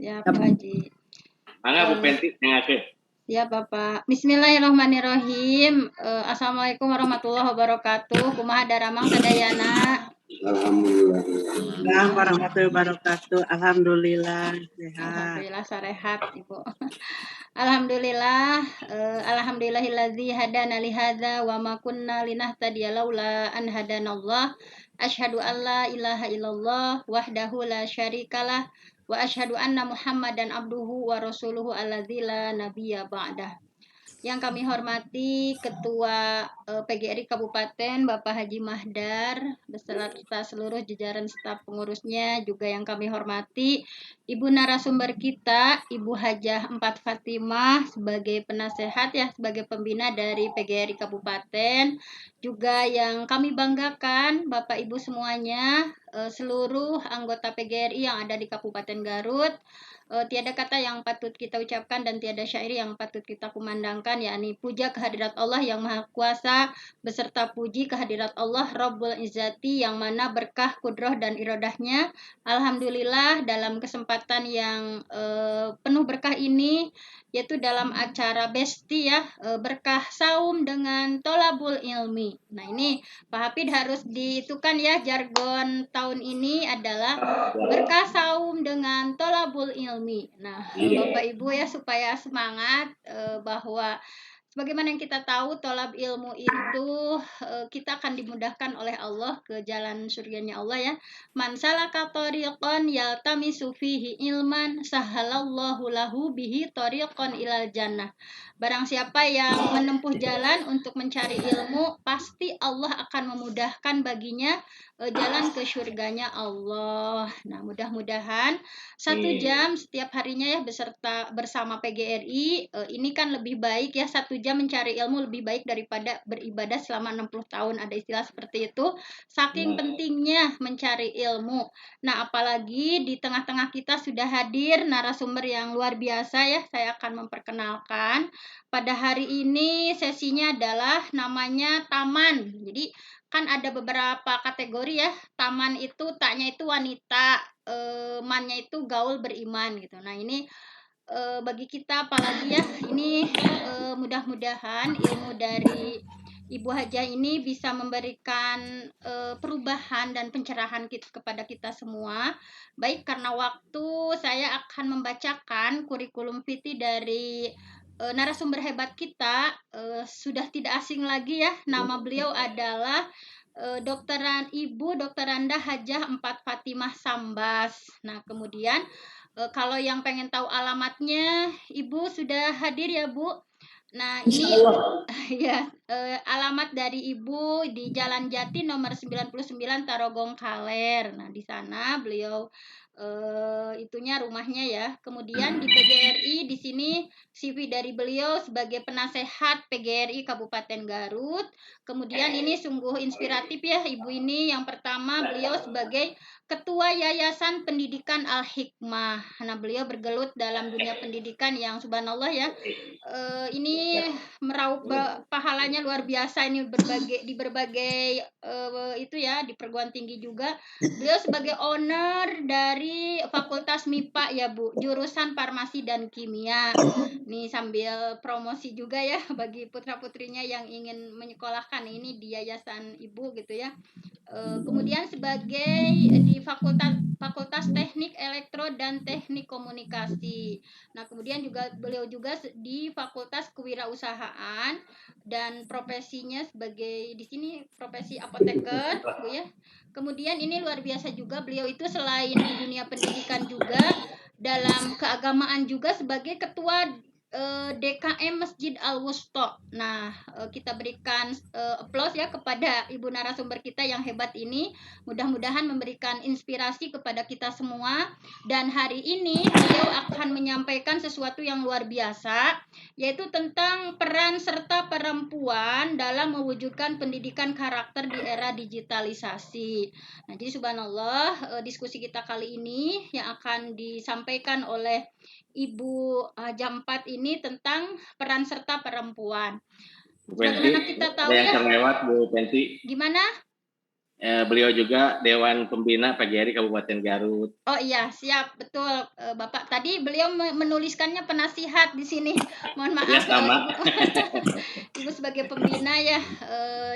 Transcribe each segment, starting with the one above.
Ya, Pak Haji. Mangga Bu Penti ngakeun. Ya, Bapak. Bismillahirrahmanirrahim. Assalamualaikum warahmatullahi wabarakatuh. Kumaha daramang sadayana? Alhamdulillah. Assalamualaikum warahmatullahi wabarakatuh. Alhamdulillah sehat. Alhamdulillah sarehat, Ibu. Alhamdulillah, alhamdulillahilladzi hadana li hadza wa ma kunna linahtadiya laula an hadanallah. Asyhadu an la ilaha illallah wahdahu la syarikalah wa asyhadu anna Muhammadan abduhu wa rasuluhu alladzi la nabiyya ba'dah. Yang kami hormati Ketua PGRI Kabupaten Bapak Haji Mahdar beserta seluruh jajaran staf pengurusnya, juga yang kami hormati Ibu narasumber kita Ibu Hajah Empat Fatimah sebagai penasehat ya, sebagai pembina dari PGRI Kabupaten, juga yang kami banggakan Bapak Ibu semuanya, seluruh anggota PGRI yang ada di Kabupaten Garut. Tiada kata yang patut kita ucapkan dan tiada syair yang patut kita kumandangkan, yakni puja kehadirat Allah yang Maha Kuasa beserta puji kehadirat Allah Rabbul Izzati yang mana berkah kudroh dan irodahnya. Alhamdulillah dalam kesempatan yang penuh berkah ini, yaitu dalam acara Besti ya, berkah saum dengan tolabul ilmi. Nah ini Pak Hafid harus diitukan ya, jargon tahun ini adalah berkah saum dengan tolabul ilmi. Nah, Bapak Ibu ya, supaya semangat bahwa sebagaimana yang kita tahu, tolab ilmu itu kita akan dimudahkan oleh Allah ke jalan surganya Allah ya. Man salaka tariqan yaltamisu fihi ilman sahalallahu lahu bihi tariqan ilal jannah. Barang siapa yang menempuh jalan untuk mencari ilmu, pasti Allah akan memudahkan baginya jalan ke surganya Allah. Nah, mudah-mudahan 1 jam setiap harinya ya bersama PGRI, ini kan lebih baik ya, 1 jam mencari ilmu lebih baik daripada beribadah selama 60 tahun, ada istilah seperti itu. Saking pentingnya mencari ilmu. Nah, apalagi di tengah-tengah kita sudah hadir narasumber yang luar biasa ya. Saya akan memperkenalkan. Pada hari ini sesinya adalah namanya Taman. Jadi kan ada beberapa kategori ya. Taman itu taknya itu wanita, mannya itu gaul beriman gitu. Nah, ini bagi kita apalagi ya, ini mudah-mudahan ilmu dari Ibu Hajah ini bisa memberikan perubahan dan pencerahan kepada kita semua. Baik, karena waktu saya akan membacakan kurikulum vitae dari narasumber hebat kita, sudah tidak asing lagi ya, nama beliau adalah Ibu Dokteranda Hajah Empat Fatimah Sambas. Nah, kemudian kalau yang pengen tahu alamatnya, Ibu sudah hadir ya, Bu? Nah, ini ya alamat dari Ibu di Jalan Jati nomor 99 Tarogong Kaler. Nah, di sana beliau itunya rumahnya ya. Kemudian di PGRI di sini CV dari beliau sebagai penasehat PGRI Kabupaten Garut. Kemudian ini sungguh inspiratif ya Ibu ini. Yang pertama beliau sebagai Ketua Yayasan Pendidikan Al-Hikmah. Nah, beliau bergelut dalam dunia pendidikan yang subhanallah ya. Ini meraup pahalanya luar biasa ini di berbagai itu ya, di perguruan tinggi juga. Beliau sebagai owner dari Fakultas MIPA ya Bu, jurusan Farmasi dan Kimia. Nih sambil promosi juga ya bagi putra-putrinya yang ingin menyekolahkan ini di yayasan Ibu gitu ya. Kemudian sebagai di Fakultas Teknik Elektro dan Teknik Komunikasi. Nah, kemudian beliau juga di Fakultas Kewirausahaan dan profesinya sebagai di sini profesi apoteker, Bu ya. Kemudian ini luar biasa juga, beliau itu selain di dunia pendidikan juga dalam keagamaan juga sebagai ketua DKM Masjid Al-Wusta. Nah, kita berikan applause ya kepada Ibu narasumber kita yang hebat ini. Mudah-mudahan memberikan inspirasi kepada kita semua. Dan hari ini beliau akan menyampaikan sesuatu yang luar biasa, yaitu tentang peran serta perempuan dalam mewujudkan pendidikan karakter di era digitalisasi. Nah, jadi subhanallah, diskusi kita kali ini yang akan disampaikan oleh Ibu Jampat ini tentang peran serta perempuan. Bagaimana kita tahu ya? Yang lewat Bu Penti. Gimana? Beliau juga Dewan Pembina PGRI Kabupaten Garut. Oh iya, siap, betul Bapak. tadi beliau menuliskannya penasihat di sini. Mohon maaf, Ya, sama. Ibu sebagai pembina ya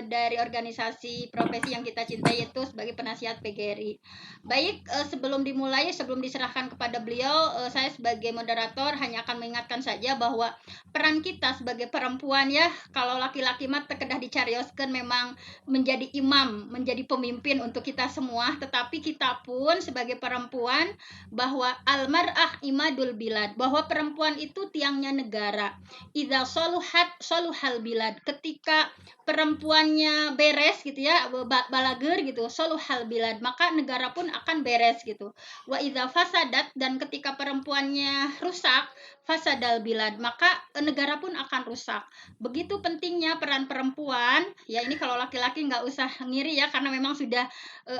dari organisasi profesi yang kita cintai itu sebagai penasihat PGRI. Baik, sebelum dimulai, sebelum diserahkan kepada beliau, saya sebagai moderator hanya akan mengingatkan saja bahwa peran kita sebagai perempuan ya, kalau laki-laki mah tekedah dicarioskeun memang menjadi imam, menjadi pemimpin untuk kita semua, tetapi kita pun sebagai perempuan bahwa almar'ah imadul bilad, bahwa perempuan itu tiangnya negara. Idza soluhat soluhal bilad, ketika perempuannya beres gitu ya, balager gitu, soluhal bilad, maka negara pun akan beres gitu. Wa idza fasadat, dan ketika perempuannya rusak, fasadal bilad, maka negara pun akan rusak. Begitu pentingnya peran perempuan, ya ini kalau laki-laki nggak usah ngiri ya, karena memang sudah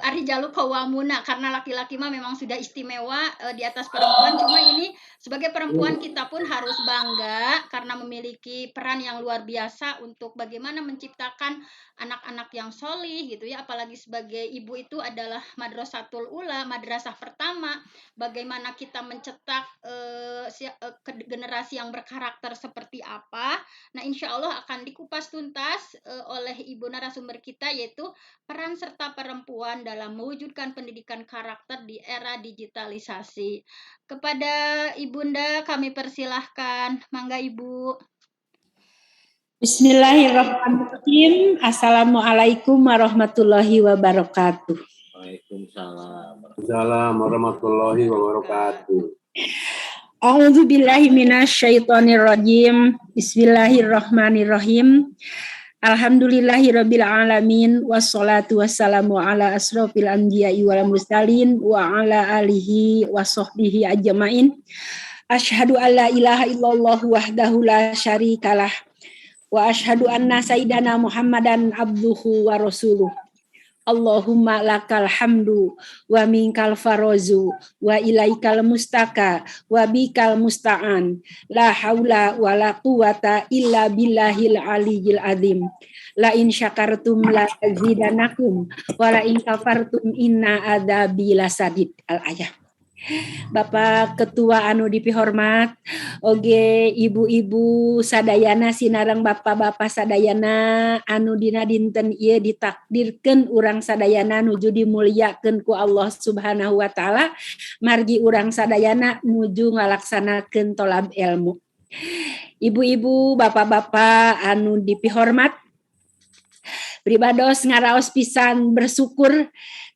arijalu qawwamuna, karena laki-laki mah memang sudah istimewa di atas perempuan. Cuma ini sebagai perempuan kita pun harus bangga karena memiliki peran yang luar biasa untuk bagaimana menciptakan anak-anak yang solih gitu ya, apalagi sebagai ibu itu adalah madrasatul ula, madrasah pertama, bagaimana kita mencetak generasi yang berkarakter seperti apa. Nah, insya Allah akan dikupas tuntas oleh ibu narasumber kita, yaitu peran serta perempuan dalam mewujudkan pendidikan karakter di era digitalisasi. Kepada Ibunda kami persilahkan, mangga Ibu. Bismillahirrahmanirrahim. Assalamualaikum warahmatullahi wabarakatuh. Waalaikumsalam. Waalaikumsalam warahmatullahi wabarakatuh. A'udzu billahi minasyaitonir rajim. Bismillahirrahmanirrahim. Alhamdulillahirabbil alamin wassalatu wassalamu ala asrofil anbiya'i wal mursalin wa ala alihi washabbihi ajmain. Asyhadu alla ilaha illallah wahdahu la syarikalah wa asyhadu anna sayyidana Muhammadan abduhu wa rasuluh. Allahumma lakal hamdu wa minkal farozu wa ilaikal mustaka wa bikal musta'an la haula wa la quwata illa billahil aliyyil azim. La in syakartum la azidanakum wa la in kafartum inna adzabi lasadid. Al-ayah. Bapak Ketua anu dipihormat, oge ibu-ibu sadayana sinareng bapak-bapak sadayana anu dina dinten ieu ditakdirkeun urang sadayana nuju dimuliakeun ku Allah Subhanahu wa taala, margi urang sadayana nuju ngalaksanakeun tolab ilmu. Ibu-ibu, bapak-bapak anu dipihormat, pribados ngaraos pisan bersyukur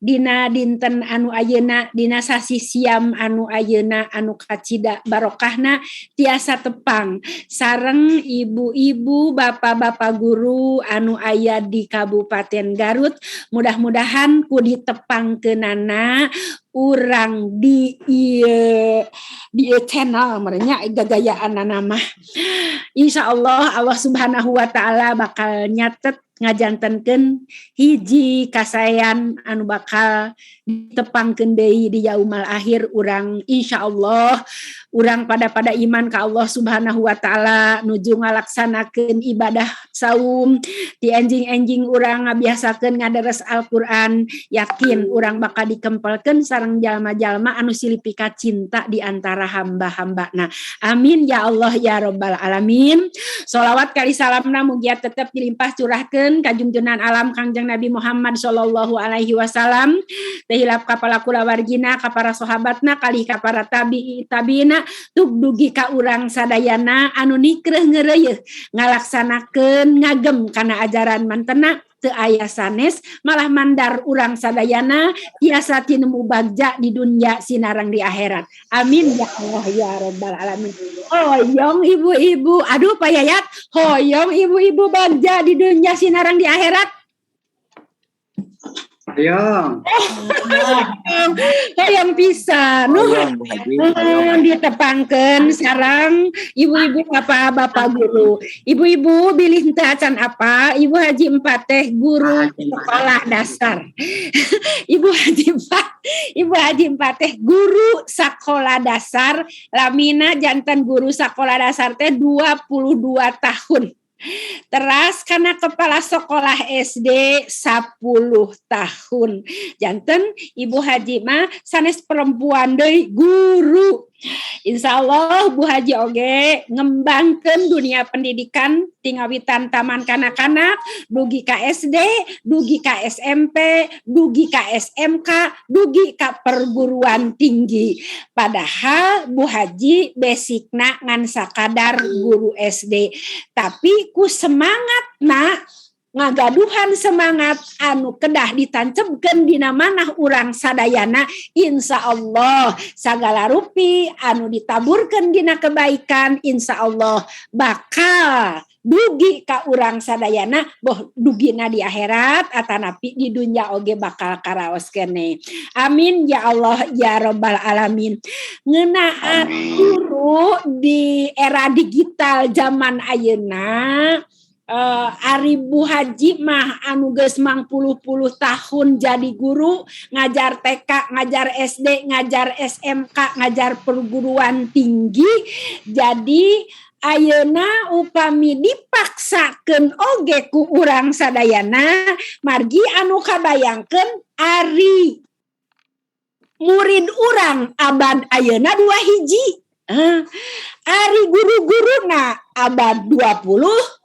dina dinten anu ayeuna, dina sasi siam anu ayeuna anu kacida barokahna tiasa tepang sareng ibu-ibu bapak-bapak guru anu aya di Kabupaten Garut. Mudah-mudahan ku ditepangkeunana urang di channel merenya gagayaan nama. Insyaallah Allah Subhanahu wa taala bakal nyatet ngajantenkeun hiji kasayan anu bakal ditepangkeun deui di yaumal akhir urang, insyaallah urang pada iman ka Allah Subhanahu wa taala nuju ngalaksanakeun ibadah saum di enjing-enjing urang ngabiasakeun ngadares Al-Qur'an, yakin urang bakal dikempelkeun sareng jalma-jalma anu silih pika cinta di antara hamba-hambana. Amin ya Allah ya rabbal alamin. Sholawat kali salamna mugia tetep dilimpah curahkeun ka junjungan alam Kangjeng Nabi Muhammad sallallahu alaihi wasallam, tehilap ka para kulawargina, ka para sahabatna, kali ka para tabiina, tug dugi ka urang sadayana anu nikreh ngeureuyeuh ngalaksanakeun ngagem kana ajaran mantena teu aya sanes, malah mandar urang sadayana tiasa tinemu bagja di dunya sinareng di akhirat. Amin ya Allah ya rabbal alamin. Hoyong ibu-ibu, aduh Pak Yayat, hoyong ibu-ibu bagja di dunya sinareng di akhirat. Ayo. Hoyong pisan. Ditepangkeun sareng ibu-ibu bapak-bapak guru. Ibu-ibu bilih teu acan apa? Ibu Haji Empat teh guru sekolah dasar. Ibu Haji Empat teh guru sekolah dasar. Lamina janten guru sekolah dasar teh 22 tahun. Teras karena kepala sekolah SD 10 tahun. Janten Ibu Haji mah sanes perempuan deui guru Insya Allah Bu Haji oge ngembangkan dunia pendidikan tinggawitan taman kanak-kanak, dugi ka SD, dugi ka SMP, dugi ka SMK, dugi ka perguruan tinggi. Padahal Bu Haji basicna ngan sakadar guru SD, tapi ku semangat ngagaduhan semangat anu kedah ditancapkeun dina manah urang sadayana, insya Allah sagala rupi anu ditaburkeun dina kebaikan insya Allah bakal dugi ka urang sadayana, boh dugina di akhirat atanapi di dunya oge bakal karaos keneh. Amin ya Allah ya rabbal alamin. Ngeunaan guru di era digital zaman ayeuna, Ari Bu Haji mah anu geus 50 tahun jadi guru, ngajar TK, ngajar SD, ngajar SMK, ngajar perguruan tinggi. Jadi ayeuna upami dipaksakeun oge ku urang sadayana, margi anu kabayangkeun ari murid urang abad ayeuna 2 hiji. Ari guru-guruna abad 20,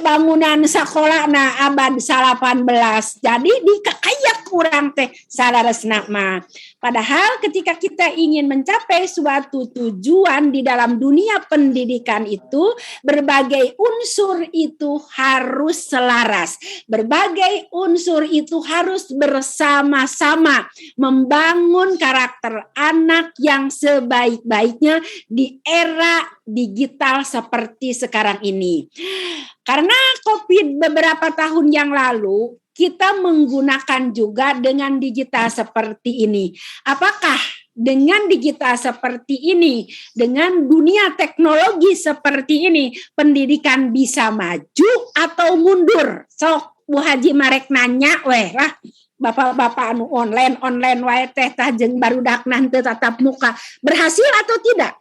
bangunan sekolah na abad 18. Jadi dikakayak kurang teh sararesna mah. Padahal ketika kita ingin mencapai suatu tujuan di dalam dunia pendidikan itu, berbagai unsur itu harus selaras. Berbagai unsur itu harus bersama-sama membangun karakter anak yang sebaik-baiknya di era digital seperti sekarang ini. Karena COVID beberapa tahun yang lalu, kita menggunakan juga dengan digital seperti ini. Apakah dengan digital seperti ini, dengan dunia teknologi seperti ini, pendidikan bisa maju atau mundur? Sok Bu Haji marek nanya weh lah. Bapak-bapak anu online wae teh tah jeung barudak nanti tatap muka, berhasil atau tidak?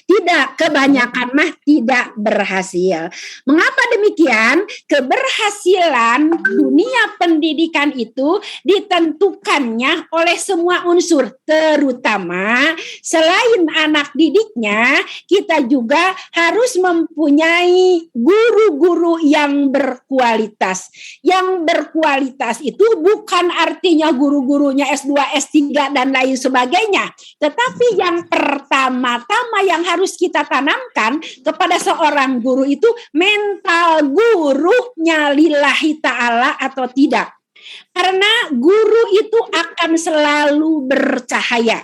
Tidak, kebanyakan mah tidak berhasil. Mengapa demikian? Keberhasilan dunia pendidikan itu ditentukannya oleh semua unsur, terutama selain anak didiknya, kita juga harus mempunyai guru-guru yang berkualitas. Yang berkualitas itu bukan artinya guru-gurunya S2, S3 dan lain sebagainya, tetapi yang pertama-tama yang harus kita tanamkan kepada seorang guru itu mental gurunya lillahi ta'ala atau tidak. Karena guru itu akan selalu bercahaya.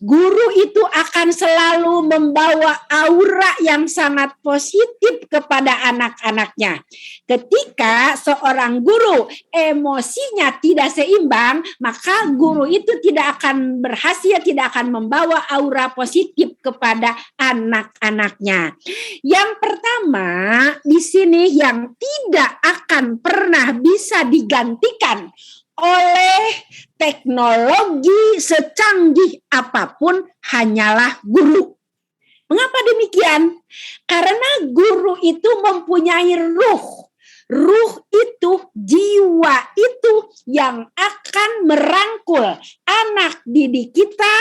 Guru itu akan selalu membawa aura yang sangat positif kepada anak-anaknya. Ketika seorang guru emosinya tidak seimbang, maka guru itu tidak akan berhasil, tidak akan membawa aura positif kepada anak-anaknya. Yang pertama, di sini yang tidak akan pernah bisa digantikan oleh teknologi secanggih apapun hanyalah guru. Mengapa demikian? Karena guru itu mempunyai ruh. Ruh itu, jiwa itu yang akan merangkul anak didik kita,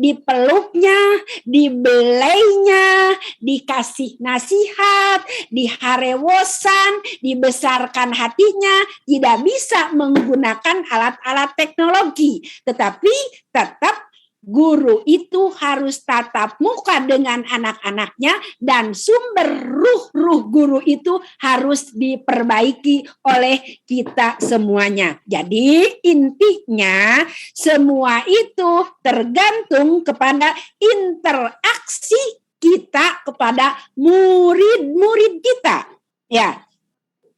dipeluknya, dibelainya, dikasih nasihat, diharewosan, dibesarkan hatinya, tidak bisa menggunakan alat-alat teknologi. Tetapi tetap guru itu harus tatap muka dengan anak-anaknya dan sumber ruh guru itu harus diperbaiki oleh kita semuanya. Jadi intinya semua itu tergantung kepada interaksi kita kepada murid-murid kita. Ya.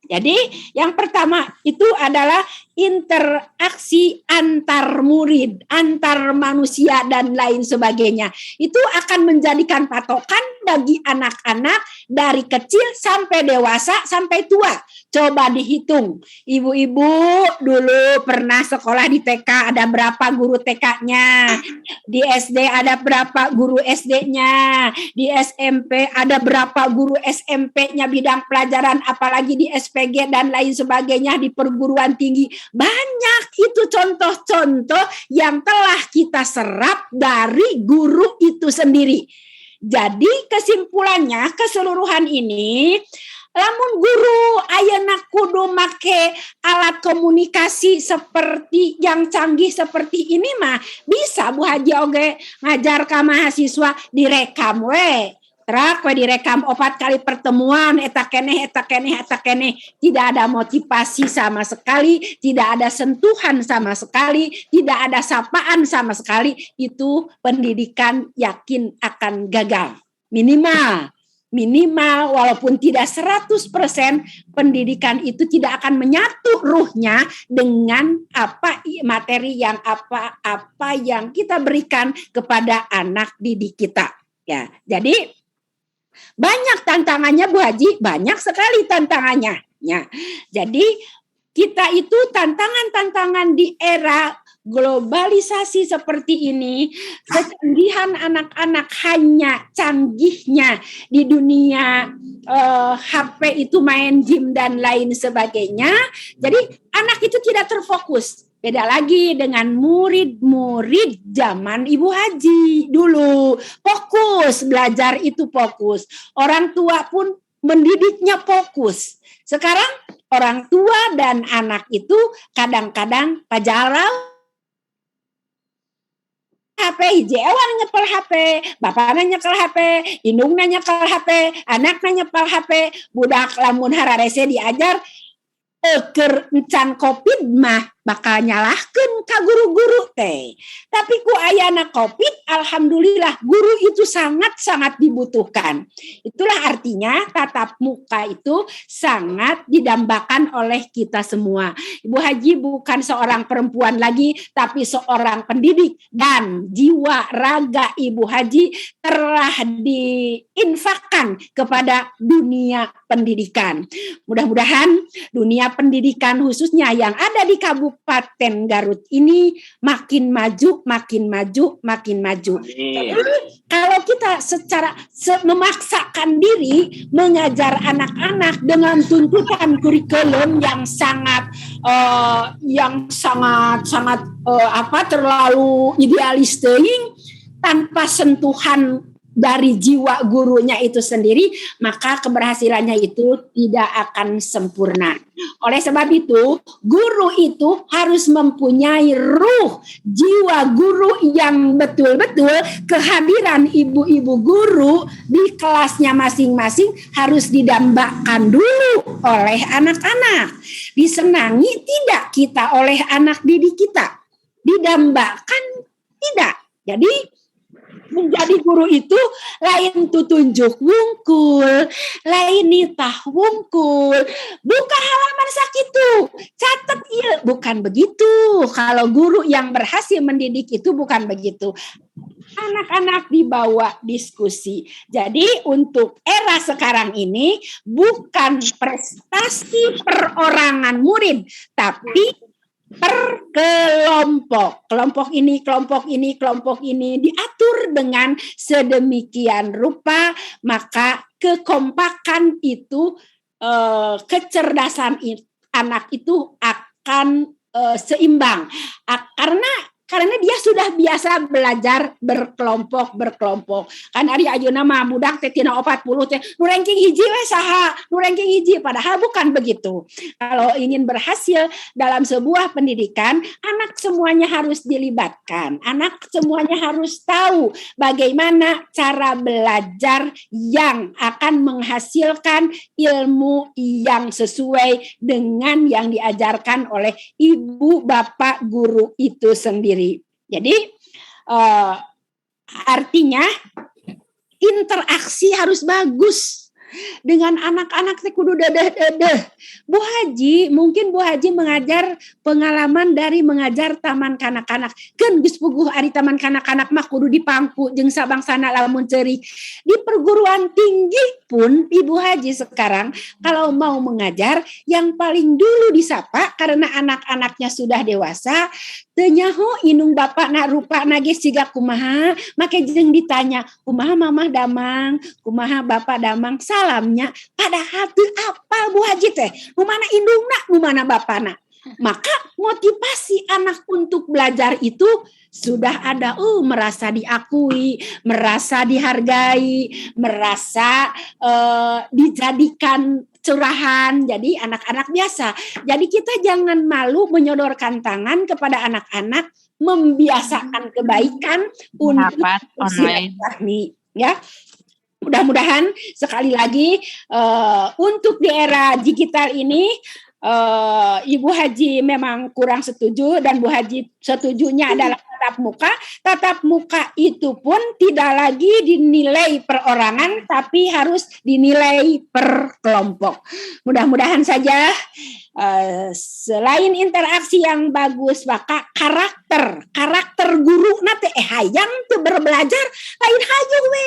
Jadi yang pertama itu adalah interaksi antar murid, antar manusia dan lain sebagainya. Itu akan menjadikan patokan bagi anak-anak dari kecil sampai dewasa sampai tua. Coba dihitung, ibu-ibu dulu pernah sekolah di TK, ada berapa guru TK-nya? Di SD ada berapa guru SD-nya? Di SMP ada berapa guru SMP-nya bidang pelajaran, apalagi di SPG dan lain sebagainya di perguruan tinggi. Banyak itu contoh-contoh yang telah kita serap dari guru itu sendiri. Jadi kesimpulannya keseluruhan ini, lamun guru ayeuna kudu make alat komunikasi seperti yang canggih seperti ini mah bisa Bu Haji oge ngajar ka mahasiswa direkam we. Terak we direkam 4 kali pertemuan eta keneh tidak ada motivasi sama sekali, tidak ada sentuhan sama sekali, tidak ada sapaan sama sekali, itu pendidikan yakin akan gagal. Minimal walaupun tidak 100% pendidikan itu tidak akan menyatu ruhnya dengan materi yang apa yang kita berikan kepada anak didik kita. Ya, jadi banyak tantangannya Bu Haji, banyak sekali tantangannya. Ya. Jadi kita itu tantangan-tantangan di era globalisasi seperti ini, kecanggihan anak-anak hanya canggihnya di dunia HP itu main game dan lain sebagainya. Jadi anak itu tidak terfokus. Beda lagi dengan murid-murid zaman Ibu Haji dulu. Fokus, belajar itu fokus. Orang tua pun mendidiknya fokus. Sekarang orang tua dan anak itu kadang-kadang pajarau HP, hiji ewan nyepel HP, bapakna nyekel HP, indungna nyekel HP, anakna nyepel HP, budak lamun hararese diajar keur encan Covid mah bakal nyalahkeun ka guru-guru teh. Tapi ku ayana Covid, alhamdulillah guru itu sangat-sangat dibutuhkan. Itulah artinya tatap muka itu sangat didambakan oleh kita semua. Ibu Haji bukan seorang perempuan lagi, tapi seorang pendidik, dan jiwa raga Ibu Haji telah diinfakkan kepada dunia pendidikan. Mudah-mudahan dunia pendidikan khususnya yang ada di Kabupaten Garut ini makin maju. Jadi, kalau kita memaksakan diri mengajar anak-anak dengan tuntutan kurikulum yang sangat terlalu idealis tanpa sentuhan dari jiwa gurunya itu sendiri, maka keberhasilannya itu tidak akan sempurna. Oleh sebab itu, guru itu harus mempunyai ruh jiwa guru yang betul-betul kehadiran ibu-ibu guru di kelasnya masing-masing harus didambakan dulu oleh anak-anak. Disenangi tidak kita oleh anak didik kita? Didambakan tidak. Jadi menjadi guru itu lain tutunjuk wungkul, lain nitah wungkul, buka halaman sakitu, catat iya, bukan begitu. Kalau guru yang berhasil mendidik itu bukan begitu. Anak-anak dibawa diskusi. Jadi untuk era sekarang ini bukan prestasi perorangan murid, tapi per kelompok ini diatur dengan sedemikian rupa, maka kekompakan itu kecerdasan anak itu akan seimbang karena dia sudah biasa belajar berkelompok. Kan ari ayeuna mah budak teh tina 40 teh nu ranking hiji we saha, nu ranking hiji, padahal bukan begitu. Kalau ingin berhasil dalam sebuah pendidikan, anak semuanya harus dilibatkan. Anak semuanya harus tahu bagaimana cara belajar yang akan menghasilkan ilmu yang sesuai dengan yang diajarkan oleh ibu bapak guru itu sendiri. Jadi artinya interaksi harus bagus dengan anak-anak teh kudu dedeh. Bu Haji, mungkin Bu Haji mengajar pengalaman dari mengajar taman kanak-kanak. Keun geus puguh ari taman kanak-kanak mah kudu dipangku jeung sabangsana lamun ceurik. Di perguruan tinggi pun Ibu Haji sekarang kalau mau mengajar yang paling dulu disapa karena anak-anaknya sudah dewasa, teu nyaho inung bapakna rupana ge siga kumaha, make jeung ditanya, kumaha mamah damang, kumaha bapak damang, salamnya padahal teu apal Bu Haji teh, nu mana indungna, nu mana bapana. maka motivasi anak untuk belajar itu sudah ada, merasa diakui, merasa dihargai, merasa dijadikan curahan. Jadi anak-anak biasa. Jadi kita jangan malu menyodorkan tangan kepada anak-anak, membiasakan kebaikan untuk silaturahmi, ya. Mudah-mudahan sekali lagi untuk di era digital ini Ibu Haji memang kurang setuju dan Bu Haji setujunya adalah tatap muka. Tatap muka itu pun tidak lagi dinilai perorangan tapi harus dinilai per kelompok. Mudah-mudahan saja selain interaksi yang bagus, maka karakter guru nate hayang teu berbelajar lain hayang we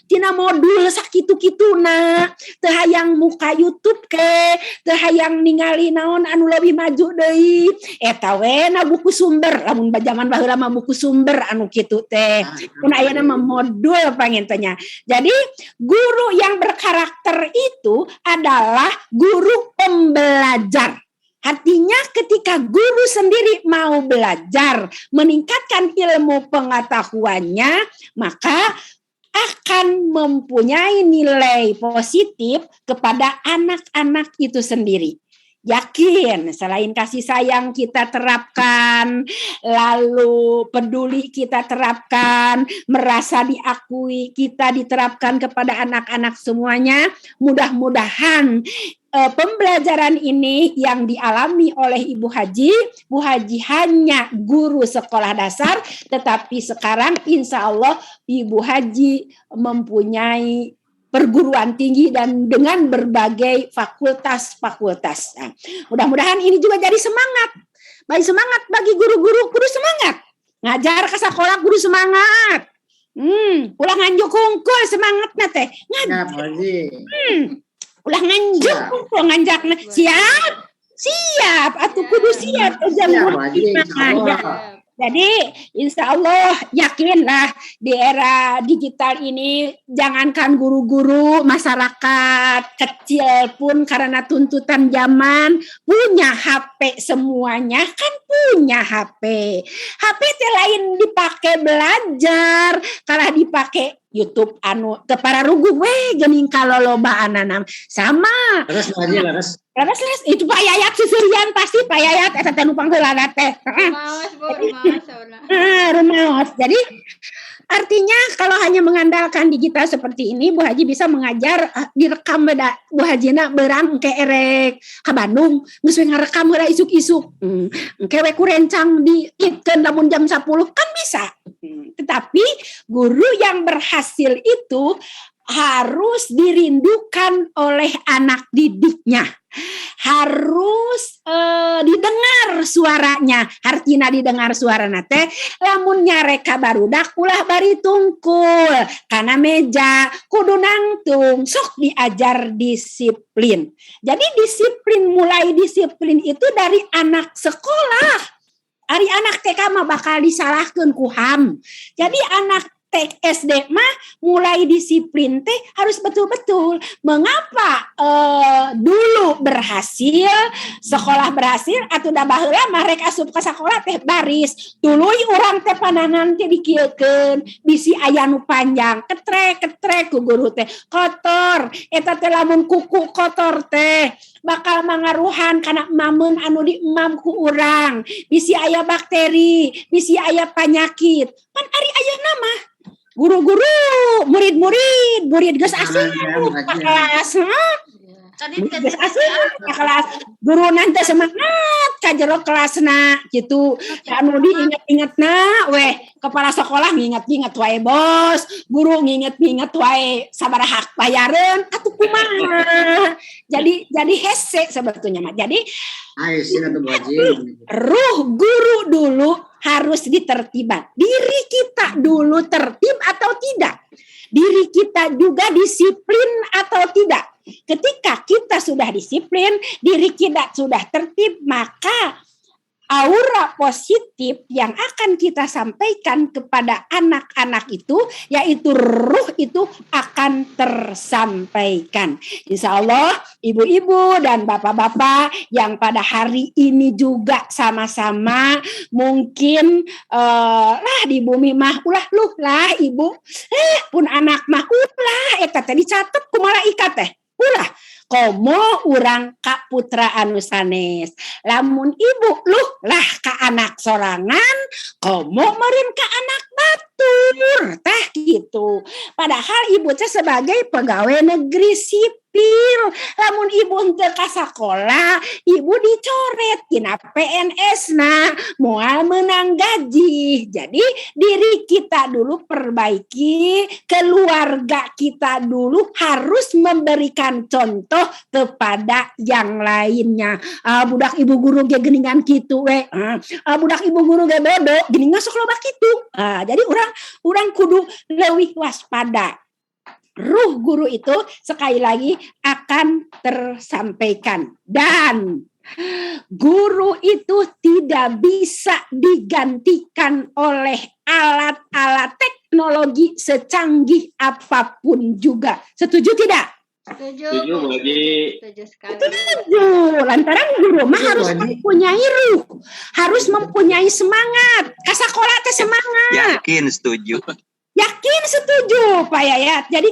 tina modul sakitu-kituna, teu hayang muka YouTube ke, teu hayang ningali naon anu leuwih maju deui, eta we na buku sumber, lamun zaman baheula mah buku sumber anu kitu teh. Mun ayeuna mah modul pangen teh nya. Jadi guru yang berkarakter itu adalah guru pembelajar. Artinya ketika guru sendiri mau belajar, meningkatkan ilmu pengetahuannya, maka akan mempunyai nilai positif kepada anak-anak itu sendiri. Yakin, selain kasih sayang kita terapkan, lalu peduli kita terapkan, merasa diakui kita diterapkan kepada anak-anak semuanya. Mudah-mudahan pembelajaran ini yang dialami oleh Ibu Haji hanya guru sekolah dasar, tetapi sekarang insya Allah Ibu Haji mempunyai perguruan tinggi dan dengan berbagai fakultas. Nah, mudah-mudahan ini juga jadi semangat bagi guru-guru, kudu semangat. Ngajar ke sekolah kudu semangat. Ulah nganjuk hungkul semangatna teh. Ulah nganjuk hungkul nganjakna. Siap atuh kudu siap Jadi insya Allah yakinlah di era digital ini jangankan guru-guru, masyarakat kecil pun karena tuntutan zaman punya HP semuanya kan punya HP. HP lain dipakai belajar, kalah dipakai YouTube anu teu pararugu we geuning kaloloba ananam sama. Laras itu Pak Yayat sisirian pasti Pak Yayat eta teh nu pangheulana teh. Rumaos. Jadi artinya kalau hanya mengandalkan digital seperti ini, Bu Haji bisa mengajar direkam beda Bu Hajina beurang engke erek ka Bandung geus we ngarekam heula isuk-isuk. Engke we kurencang diitkeun lamun jam 10 kan bisa. Tetapi guru yang berhasil itu harus dirindukan oleh anak didiknya. Harus didengar suaranya. Artina didengar suarana teh lamun nyareka barudak ulah bari tungkul kana meja kudu nangtung sok diajar disiplin. Jadi mulai disiplin itu dari anak sekolah. Ari anak TK mah bakal disalahkeun ku HAM. Jadi anak SD mah mulai disiplin teh harus betul-betul. Mengapa dulu berhasil, sekolah berhasil, atau da baheula mah rek asup ka sekolah teh baris. Tuluy urang teh pandangan teh dikieukeun, bisi aya nu panjang, ketrek ku guru teh. Kotor, eta teh lamun kuku kotor teh bakal mangaruhan kana mamun anu diemam ku urang. Bisi aya bakteri, bisi aya panyakit. Pan ari ayeuna mah guru-guru, murid geus asup ka kelas. Geus asup ka kelas. Guru nanti semangat ka jero kelasna kitu. Anu diinget-ingetna we kepala sekolah nginget-inget wae bos, guru nginget-inget wae sabaraha bayareun atuh kumaha. Jadi hese sebetulnya mah. Jadi ruh guru dulu harus ditertiban. Diri kita dulu tertib atau tidak? Diri kita juga disiplin atau tidak? Ketika kita sudah disiplin, diri kita sudah tertib, maka aura positif yang akan kita sampaikan kepada anak-anak itu, yaitu ruh itu akan akan tersampaikan. Insya Allah ibu-ibu dan bapak-bapak yang pada hari ini juga sama-sama mungkin lah di bumi mah ulah luh lah ibu pun anak mah ulah eta teh dicatet ku malaikat teh ulah komo urang ka putra anu sanes lamun ibu luh lah ka anak sorangan komo meureun ka anak batur tah gitu padahal ibu teh sebagai pegawai negeri sipil lamun ibu teu ka sakola ibu dicoret tina PNS na moal menang gaji jadi diri kita dulu perbaiki keluarga kita dulu harus memberikan contoh kepada yang lainnya budak ibu guru ge geuningan kitu we budak ibu guru ge bodo geuningan sok loba kitu jadi urang kudu leuwih waspada ruh guru itu sekali lagi akan tersampaikan dan guru itu tidak bisa digantikan oleh alat-alat teknologi secanggih apapun juga. Setuju tidak? Setuju. Setuju, Bu Haji. Setuju sekali. Setuju. Lantaran guru mah harus mempunyai ruh, harus mempunyai semangat. Kasakola teh semangat. Yakin setuju. Yakin setuju Pak Yayat. Jadi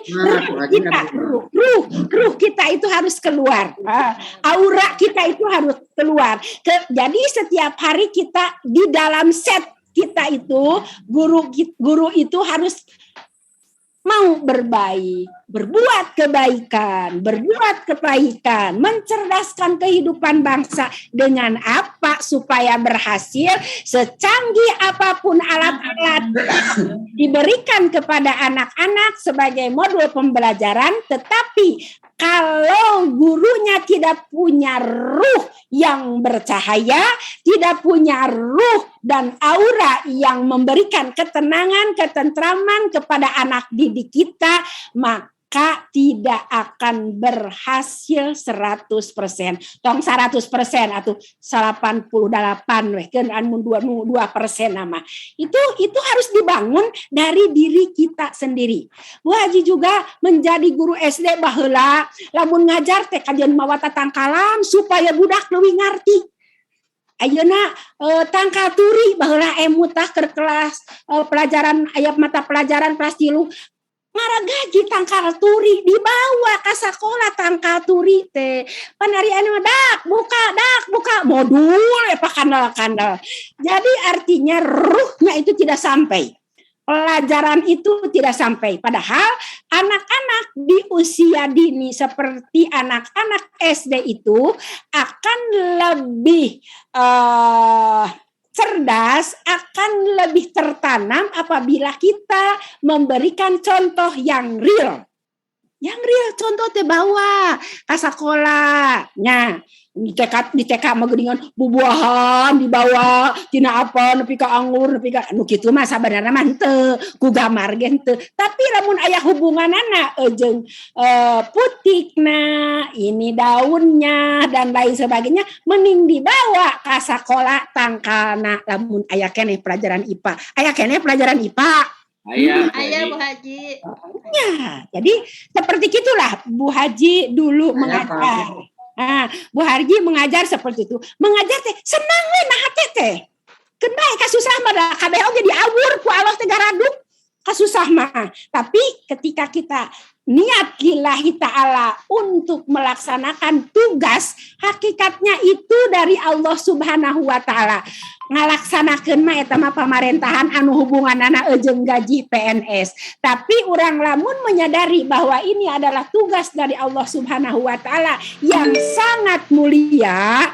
ruh kita itu harus keluar. Aura kita itu harus keluar. Jadi setiap hari kita di dalam set kita itu guru itu harus mau berbaik, berbuat kebaikan, mencerdaskan kehidupan bangsa dengan apa supaya berhasil secanggih apapun alat-alat diberikan kepada anak-anak sebagai modul pembelajaran, tetapi kalau gurunya tidak punya ruh yang bercahaya, tidak punya ruh dan aura yang memberikan ketenangan, ketentraman kepada anak didik kita, maka tidak akan berhasil 100%. Tong 100% atau 88 weh kan anu 2% nama. Itu harus dibangun dari diri kita sendiri. Bu Haji juga menjadi guru SD baheula lamun ngajar teh kajian mawa tatangkalan supaya budak leuwih ngarti. Ayeuna tangkal turi baheula emutah keur kelas pelajaran aya mata pelajaran kelas 3 ngaragaji tangkal turi dibawa ke sekolah tangkal turi teh panari anu dak buka modul kandal. Jadi artinya ruhnya itu tidak sampai. Pelajaran itu tidak sampai. Padahal anak-anak di usia dini seperti anak-anak SD itu akan lebih cerdas, akan lebih tertanam apabila kita memberikan contoh yang real. Yang real contoh teh bawa ke sekolah. Nah, di TK mah geuningan bubuahan dibawa tina apa nepi ka anggur nepi ka anu kitu mah sabenerna mah henteu ku gamar ge henteu tapi lamun aya hubunganana jeung putikna ini daunnya dan lain sebagainya mending dibawa ka sakola tangkalna lamun aya keneh pelajaran IPA Ayah Bu Haji. Ya, jadi seperti itulah Bu Haji dulu mengajar. Bu Haji mengajar seperti itu. Mengajar teh senang we nah hate teh. Kenai kasusah mah kabeh oge diawur ku Allah teh garaduk kasusah mah. Tapi ketika kita niat lillahi ta'ala untuk melaksanakan tugas, hakikatnya itu dari Allah Subhanahu wa ta'ala. Ngalaksanakeun mah eta mah pamarentahan anu hubunganana jeung gaji PNS. Tapi urang lamun menyadari bahwa ini adalah tugas dari Allah Subhanahu wa ta'ala yang sangat mulia,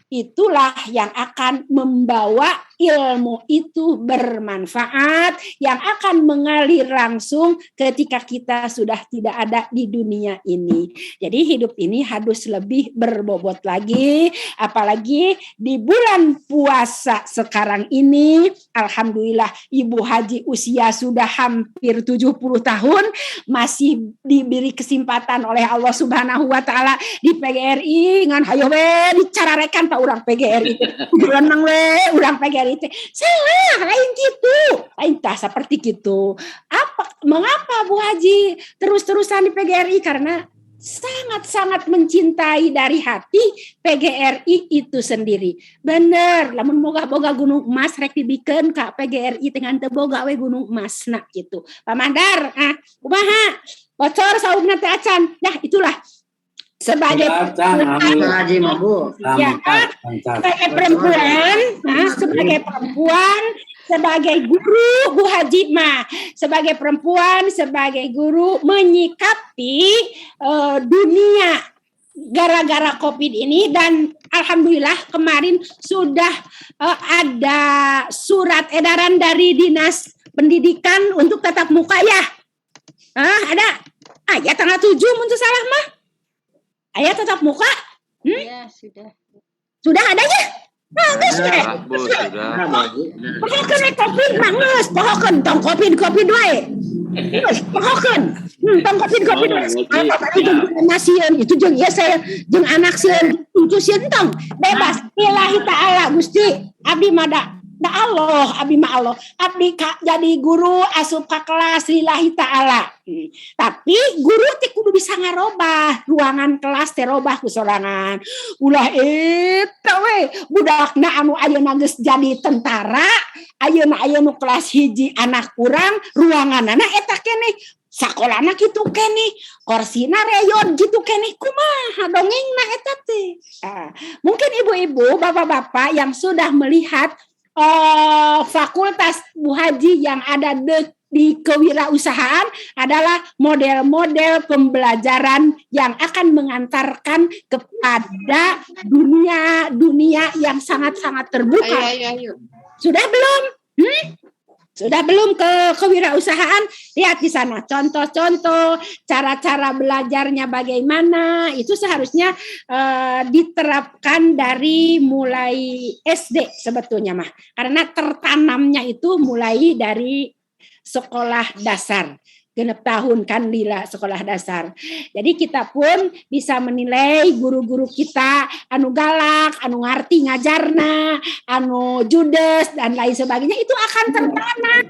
itulah yang akan membawa ilmu itu bermanfaat, yang akan mengalir langsung ketika kita sudah tidak ada di dunia ini. Jadi hidup ini harus lebih berbobot lagi, apalagi di bulan puasa sekarang ini. Alhamdulillah Ibu Haji usia sudah hampir 70 tahun, masih diberi kesempatan oleh Allah Subhanahu wa ta'ala di PGRI ngan hayo we dicararekan Pak urang PGRI berenang we urang PGRI teh salah lain gitu lain tah seperti gitu apa mengapa Bu Haji terus-terusan di PGRI? Karena sangat-sangat mencintai dari hati PGRI itu sendiri. Bener, lamun boga-boga gunung emas rek dibikeun ka PGRI dengan teu boga we gunung emas nah gitu. Pamandar, kumaha? Bocor saumna teh acan. Yah itulah sebagai Haji Mabu. ya, sebagai perempuan, sebagai guru Bu Haji mah, sebagai perempuan, sebagai guru menyikapi dunia gara-gara COVID ini, dan alhamdulillah kemarin sudah ada surat edaran dari Dinas Pendidikan untuk tatap muka ya. Ada ayat tanggal 7 mun salah mah. Ayat tatap muka? Ya, sudah. Sudah adanya? Bagus deh. Bu, sudah. Pohokeun we COVID mah geus, pohokeun tong COVID wae. Geus pohokeun. Tong COVID wae. Apa itu nasieun itu jeung ieu saya jeung anak sieun itu sieun tong bebas. Lillahi taala Gusti abdi mah da Allah, abdi mah Allah. Abdi jadi guru asup ka kelas lillahi taala. Tapi guru teh kudu bisa ngarobah ruangan kelas teh robah ku sorangan. Ulah eta we budakna anu ayeuna geus jadi tentara, ayeuna nu kelas hiji anak urang ruanganana eta keneh. Sakolana kitu keneh, korsina reyon gitu keneh, kumaha dongengna eta teh. Mungkin ibu-ibu, bapak-bapak yang sudah melihat fakultas Bu Haji yang ada di kewirausahaan adalah model-model pembelajaran yang akan mengantarkan kepada dunia yang sangat-sangat terbuka. Ayo. Sudah belum? Sudah belum ke kewirausahaan? Lihat di sana contoh-contoh cara-cara belajarnya bagaimana. Itu seharusnya diterapkan dari mulai SD sebetulnya mah. Karena tertanamnya itu mulai dari sekolah dasar. Genep tahun kan lila sekolah dasar. Jadi kita pun bisa menilai guru-guru kita anu galak, anu ngarti ngajarna, anu judes dan lain sebagainya itu akan tertanam.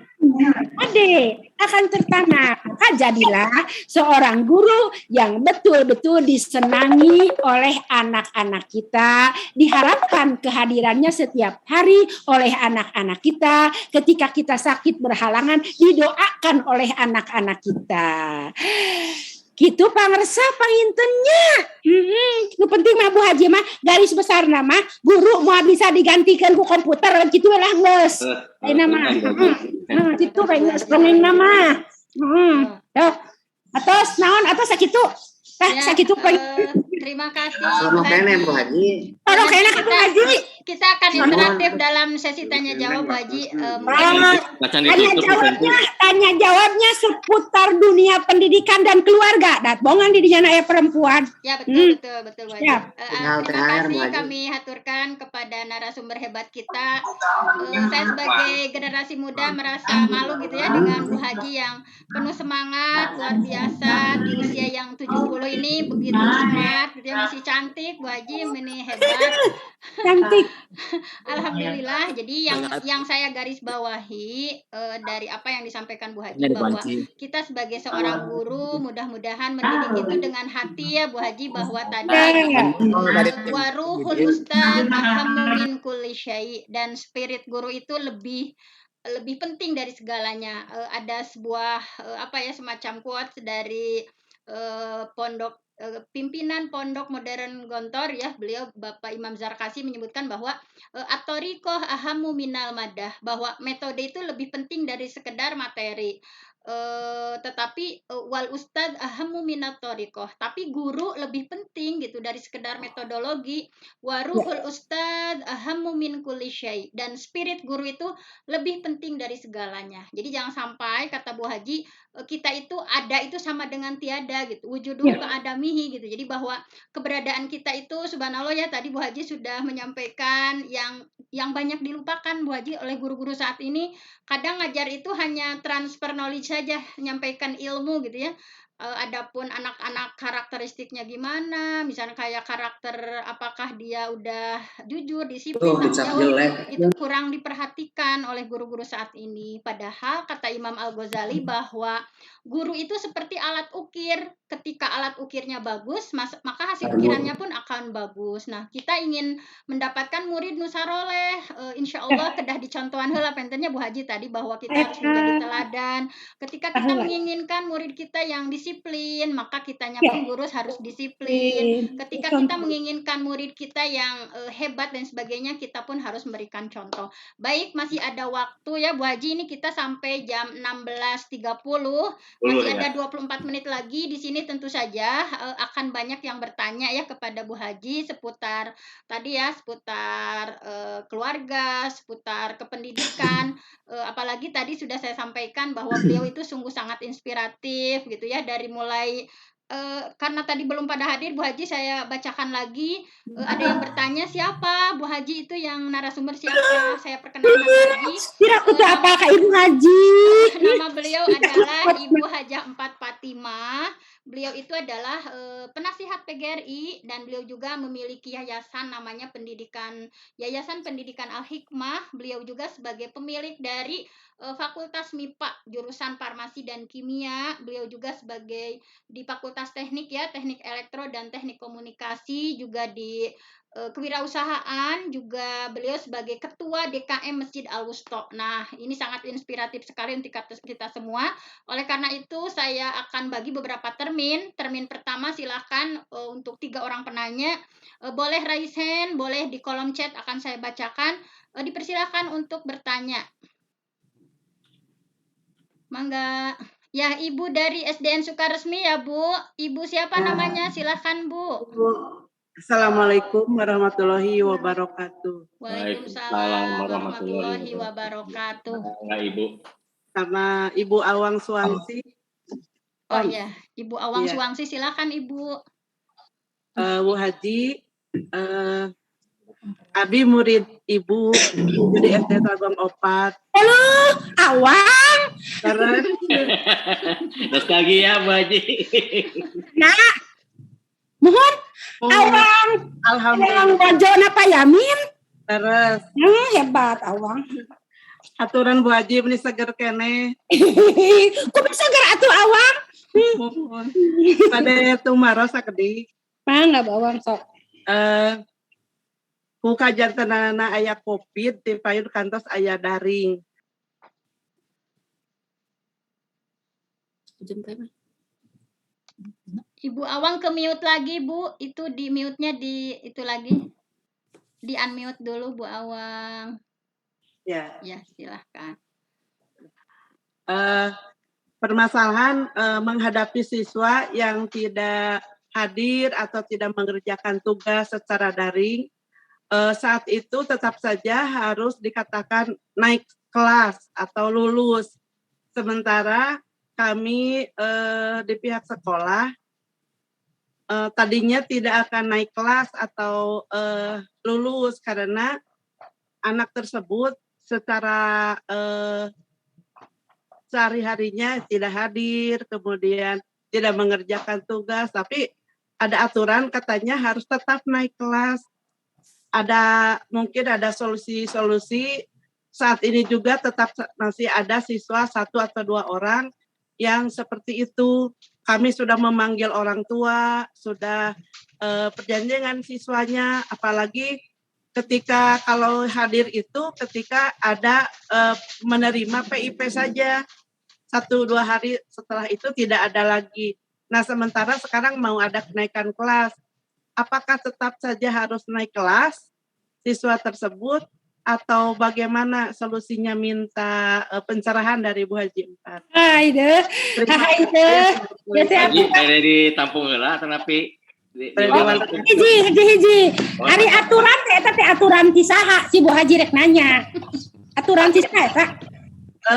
Akan tertanam. Maka jadilah seorang guru yang betul-betul disenangi oleh anak-anak kita. Diharapkan kehadirannya setiap hari oleh anak-anak kita. Ketika kita sakit berhalangan, didoakan oleh anak-anak kita. Gitu pangresa pangintennya. Nu penting mah Bu Haji mah garis besar nama guru mau bisa digantikan ku komputer gitu lah geus. Ayeuna mah. Kitu bae geus nama. Atos naon atos sakitu. Sakitu terima kasih. Sono kene Bu Haji. Oro kene ka Bu Haji. Kita akan interaktif dalam sesi tanya jawab Bu Haji. Tanya jawabnya seputar dunia pendidikan dan keluarga. Bongan di dinya aya perempuan. Ya betul Bu Haji. Ya. Terima kasih kami haturkan kepada narasumber hebat kita. Saya sebagai generasi muda merasa malu gitu ya dengan Bu Haji yang penuh semangat luar biasa di usia yang 70 ini begitu smart, gitu ya, masih cantik Bu Haji, ini hebat. Cantik. Alhamdulillah. Jadi yang saya garis bawahi dari apa yang disampaikan Bu Haji bahwa kita sebagai seorang guru mudah-mudahan mendidik itu dengan hati ya Bu Haji, bahwa tadi waruhul ustaz ahammu min kulli syai, dan spirit guru itu lebih penting dari segalanya. Ada sebuah semacam quotes dari pimpinan Pondok Modern Gontor ya, beliau Bapak Imam Zarkasi menyebutkan bahwa at-thariqah ahammu minal madah, bahwa metode itu lebih penting dari sekedar materi. Tetapi wal ustad ahammu minat thariqah, tapi guru lebih penting gitu dari sekedar metodologi. Waruhul ustad ahammu min kulli syai, dan spirit guru itu lebih penting dari segalanya. Jadi jangan sampai kata Bu Haji kita itu ada itu sama dengan tiada gitu, wujuduh keadamihi gitu. Jadi bahwa keberadaan kita itu subhanallah ya, tadi Bu Haji sudah menyampaikan yang banyak dilupakan Bu Haji oleh guru-guru saat ini. Kadang ngajar itu hanya transfer knowledge saja, menyampaikan ilmu gitu ya. Adapun anak-anak karakteristiknya gimana, misalnya kayak karakter apakah dia udah jujur, disiplin, Tuh, tanggung dicap jawab, jelek. itu kurang diperhatikan oleh guru-guru saat ini. Padahal kata Imam Al-Ghazali bahwa guru itu seperti alat ukir. Ketika alat ukirnya bagus, maka hasil ukirannya pun akan bagus. Nah, kita ingin mendapatkan murid nusaroleh, insya Allah kedah dicontohan heula pentennya Bu Haji tadi bahwa kita harus menjadi teladan. Ketika kita menginginkan murid kita yang disiplin, maka kitanya pun guru harus disiplin. Ketika kita menginginkan murid kita yang hebat dan sebagainya, kita pun harus memberikan contoh. Baik, masih ada waktu ya Bu Haji, ini kita sampai jam 16.30. Masih ada 24 menit lagi. Di sini tentu saja akan banyak yang bertanya ya kepada Bu Haji seputar tadi ya, seputar keluarga, seputar kependidikan. Apalagi tadi sudah saya sampaikan bahwa beliau itu sungguh sangat inspiratif gitu ya, dari mulai karena tadi belum pada hadir Bu Haji, saya bacakan lagi. Ada yang bertanya siapa Bu Haji itu, yang narasumber siapa, saya perkenalkan lagi. Kira aku tuh apa Kak Ibu Haji? Nama beliau adalah Ibu Hajah Empat Fatimah. Beliau itu adalah penasihat PGRI dan beliau juga memiliki yayasan namanya Yayasan Pendidikan Al-Hikmah. Beliau juga sebagai pemilik dari Fakultas MIPA jurusan Farmasi dan Kimia. Beliau juga sebagai di Fakultas Teknik ya, Teknik Elektro dan Teknik Komunikasi, juga di kewirausahaan, juga beliau sebagai ketua DKM Masjid Al-Wusta. Nah, ini sangat inspiratif sekali untuk kita semua. Oleh karena itu, saya akan bagi beberapa termin. Termin pertama silahkan untuk 3 orang penanya. Boleh raise hand, boleh di kolom chat akan saya bacakan. Dipersilahkan untuk bertanya. Mangga. Ya, Ibu dari SDN Sukaresmi ya, Bu. Ibu siapa namanya? Silahkan, Bu. Assalamualaikum warahmatullahi wabarakatuh. Waalaikumsalam warahmatullahi wabarakatuh. Ibu. Sama Ibu Awang Suwangsi. Oh ya, Ibu Awang Suwangsi, silakan Ibu. Bu Haji, Abi murid Ibu di SD Tabang Opat. Halo, Awang. Terus Nostalgia Bu Haji. Nak. Mohon Awang. Alhamdulillah. Wajon apa Yamin? Terus Hebat Awang. aturan Bu Haji ini seger kene. Kok bisa atuh Awang? Pada tumaro sakedi. Mangga Awang sok. Ku kajantanana aya Covid ti payun kantos aya daring. Ibu Awang ke mute lagi, Bu. Itu di mute-nya itu lagi. Di unmute dulu Bu Awang. Ya. Ya, silahkan. Permasalahan menghadapi siswa yang tidak hadir atau tidak mengerjakan tugas secara daring, saat itu tetap saja harus dikatakan naik kelas atau lulus. Sementara kami di pihak sekolah tadinya tidak akan naik kelas atau lulus karena anak tersebut secara sehari-harinya tidak hadir, kemudian tidak mengerjakan tugas, tapi ada aturan katanya harus tetap naik kelas. Mungkin ada solusi-solusi. Saat ini juga tetap masih ada siswa 1 atau 2 orang yang seperti itu. Kami sudah memanggil orang tua, sudah perjanjian dengan siswanya, apalagi ketika kalau hadir itu ketika ada menerima PIP saja. 1-2 hari setelah itu tidak ada lagi. Nah, sementara sekarang mau ada kenaikan kelas. Apakah tetap saja harus naik kelas siswa tersebut atau bagaimana solusinya? Minta pencerahan dari Bu Haji Empat. Haide. Haji dari tampung heula tetapi hiji. Ari aturan teh eta teh aturan ti saha si Bu Haji rek nanya. Aturan ti saha eta?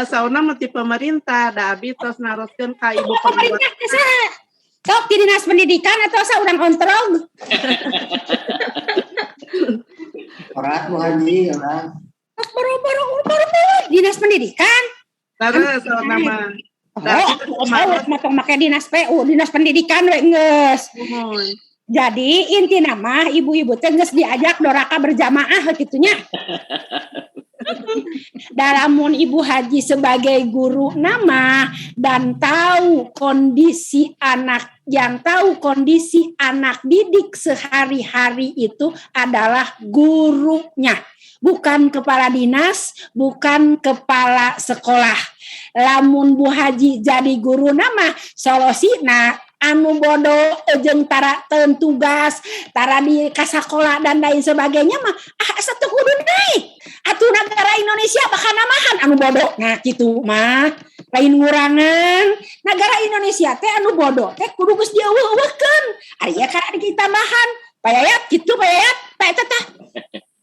Sauna mati pemerintah, da abi tos naroskeun ka Ibu pemerintah teh saha? Sok di dinas pendidikan atau saurang kontrol? Berat Bu Haji, berat. Baru dinas pendidikan. Terus nama Motong make dinas PU, dinas pendidikan we geus. Jadi inti nama ibu-ibu teh geus diajak doraka berjamaah gitunya. Dalamun Ibu Haji sebagai guru nama dan tahu kondisi anak, yang tahu kondisi anak didik sehari-hari itu adalah gurunya, bukan kepala dinas, bukan kepala sekolah. Lamun Bu Haji jadi guru nama solosina anu bodoh jeung tara teun tugas, tara di kasakola dan lain sebagainya mah satu kudu naik. Atuh negara Indonesia bakal namahan anu bodoh. Nah kitu mah lain ngurangan. Negara Indonesia teh anu bodoh teh kudu geus dieuweuhkeun. Aya kana ditambahan. Payayat kitu payayat, ta eta tah.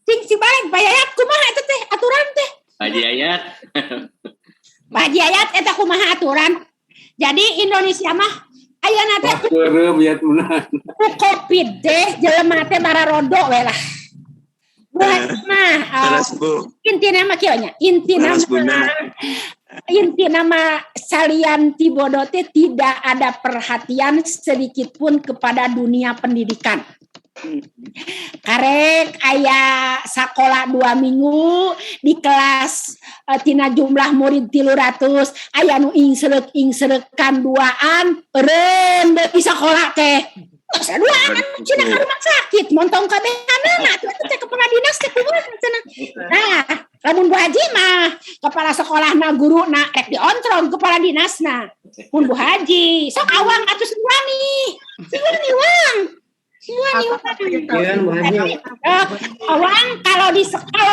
Cing si balik payayat kumaha eta teh aturan teh. Haji Ayat. Haji Ayat eta kumaha aturan. Jadi Indonesia mah ayeuna teh Covid teh jelema teh bararodo we lah. Intina mah kieu nya. Intina mah salian ti bodoh teh tidak ada perhatian sedikit pun kepada dunia pendidikan. Karek aya sakola 2 minggu di kelas tina jumlah murid 300 aya nu ingserekan duaan eureun di sakola teh duaan cina ka rumah sakit montong kabehanana teh kepala dinas teh kumaha cenah. Nah lamun Bu Haji mah kepala sekolahna guruna rek diontrong kepala dinasna. Mun Bu Haji sok awang atuh suwani wang. Awang kalau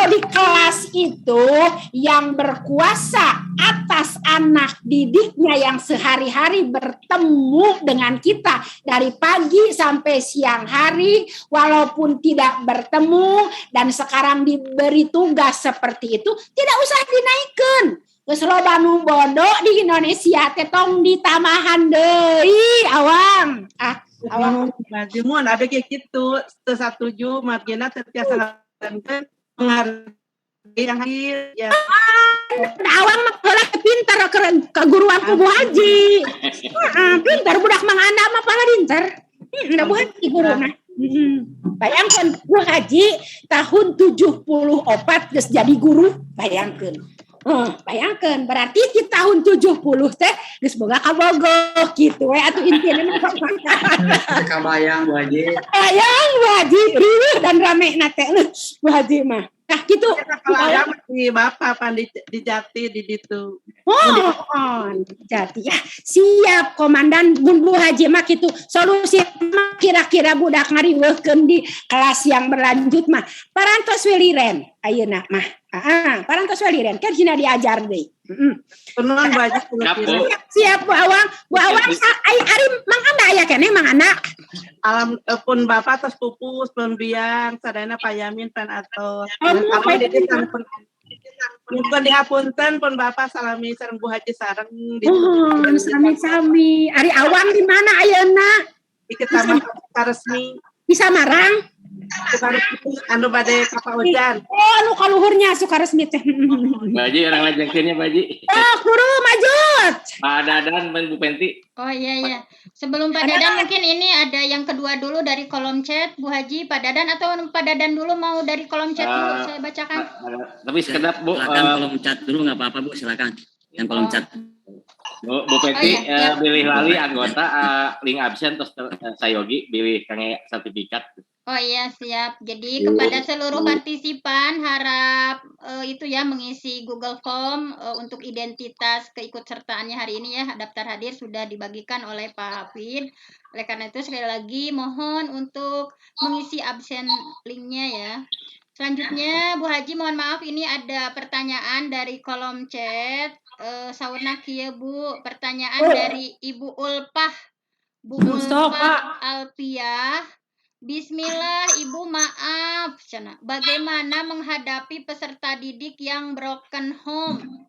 di kelas itu yang berkuasa atas anak didiknya yang sehari-hari bertemu dengan kita dari pagi sampai siang hari walaupun tidak bertemu dan sekarang diberi tugas seperti itu tidak usah dinaikkan. Geus loba nu bodoh di Indonesia teh tong ditamahan deui awang. Awang mun ada kayak gitu setuju margina tertiasa menghargai yang hadir ya. Awang mah heula pintar ke guruan ku Bu Haji. Pintar budak Mang Anda mah pala pintar. Da Bu Haji guruna. Bayangkeun Bu Haji tahun 74 geus jadi guru, bayangkeun. Bayangkan berarti di tahun 70 teh geus boga kabogoh gitu we atuh intina mah kabayang Bu Haji. Kabayang Bu Haji riweuh dan ramena teh Bu Haji mah. Nah gitu. Kalau di Bapak di Jati di ditu. Jati ya. Siap Komandan Bu Haji mah kitu. Solusi kira-kira budak ngariweuhkeun di kelas yang berlanjut mah parantos weliren ayeuna mah. Parantos weliren kan cina diajar deui. Penuhun banyak siap Bu Awang. Bu Awang ari Mang Anda aya keneh Mang Anda. Alam pun Bapak tos pupus pun biang sadayana payamin pan atos. Kalau di pun dihapunten pun Bapak salami sareng Bu Haji sareng sami-sami. Ari Awang di mana ayeuna? Di Kecamatan Resmi. Di Samarang. Anu bade kapal hujan. Anu kaluhurnya Sukaresmi teh. Baji orang lajengkeunnya Baji. Guru majut. Pak Dadan, Bu Penti. Oh iya. Sebelum Pak Dadan mungkin ini ada yang kedua dulu dari kolom chat Bu Haji, Pak Dadan atau Pak Dadan dulu mau dari kolom chat dulu saya bacakan. Tapi sekedap Bu. Silakan kolom chat dulu nggak apa-apa Bu, silakan. Yang kolom chat. Bu Penti pilih lali anggota link absen terus Sayogi pilih kange sertifikat. Oh iya siap. Jadi kepada seluruh partisipan harap itu ya mengisi Google Form untuk identitas keikutsertaannya hari ini ya. Daftar hadir sudah dibagikan oleh Pak Hafid. Oleh karena itu sekali lagi mohon untuk mengisi absen linknya ya. Selanjutnya Bu Haji mohon maaf ini ada pertanyaan dari kolom chat. Saurna kieu Bu, pertanyaan dari Ibu Ulpah. Bu Ulpah Alpiah. Bismillah, Ibu maaf, bagaimana menghadapi peserta didik yang broken home?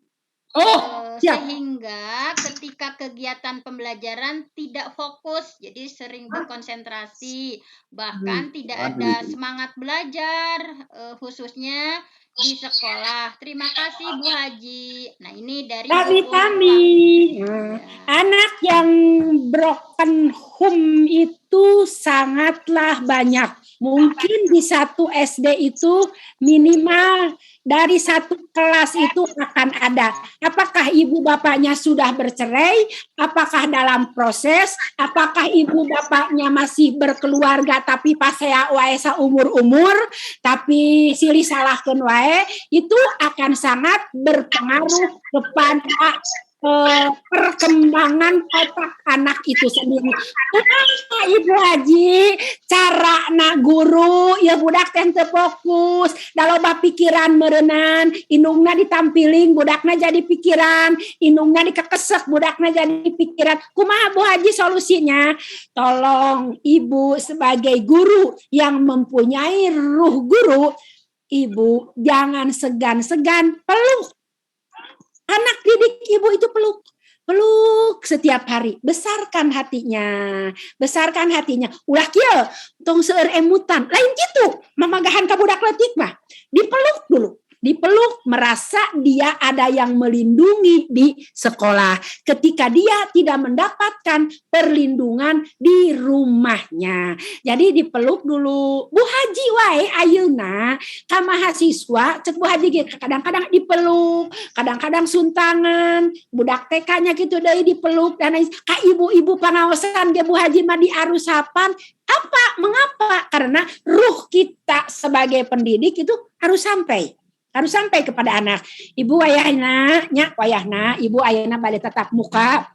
Sehingga ketika kegiatan pembelajaran tidak fokus, jadi sering berkonsentrasi, bahkan tidak ada semangat belajar, khususnya di sekolah. Terima kasih Bu Haji. Nah ini dari Kami. yang broken home itu sangatlah banyak. Mungkin di satu SD itu minimal dari satu kelas itu akan ada. Apakah ibu bapaknya sudah bercerai? Apakah dalam proses? Apakah ibu bapaknya masih berkeluarga tapi pas saya wae umur-umur tapi silih salahkeun wae, itu akan sangat berpengaruh kepada perkembangan otak anak itu sendiri. Ibu Haji, cara nak guru ya budak teh teu fokus, da loba pikiran meureunnan, indungna ditampiling budakna jadi pikiran, indungna dikekesek budakna jadi pikiran. Kumaha Bu Haji solusinya? Tolong ibu sebagai guru yang mempunyai ruh guru, ibu jangan segan-segan peluk anak didik ibu itu, peluk setiap hari, besarkan hatinya, ulah kieu tong seueur emutan lain gitu mamagahan ka budak leutik mah dipeluk dulu, merasa dia ada yang melindungi di sekolah ketika dia tidak mendapatkan perlindungan di rumahnya. Jadi dipeluk dulu. Bu Haji wae ayeuna ka mahasiswa cek Bu Haji kadang-kadang dipeluk, kadang-kadang suntangan, budak TK-nya gitu deui dipeluk dan ka ibu-ibu pangaosan ge Bu Haji mah diarusapan. Apa? Mengapa? Karena ruh kita sebagai pendidik itu harus sampai kepada anak. Ibu wayahna nya wayahna ibu ayeuna bade tatap muka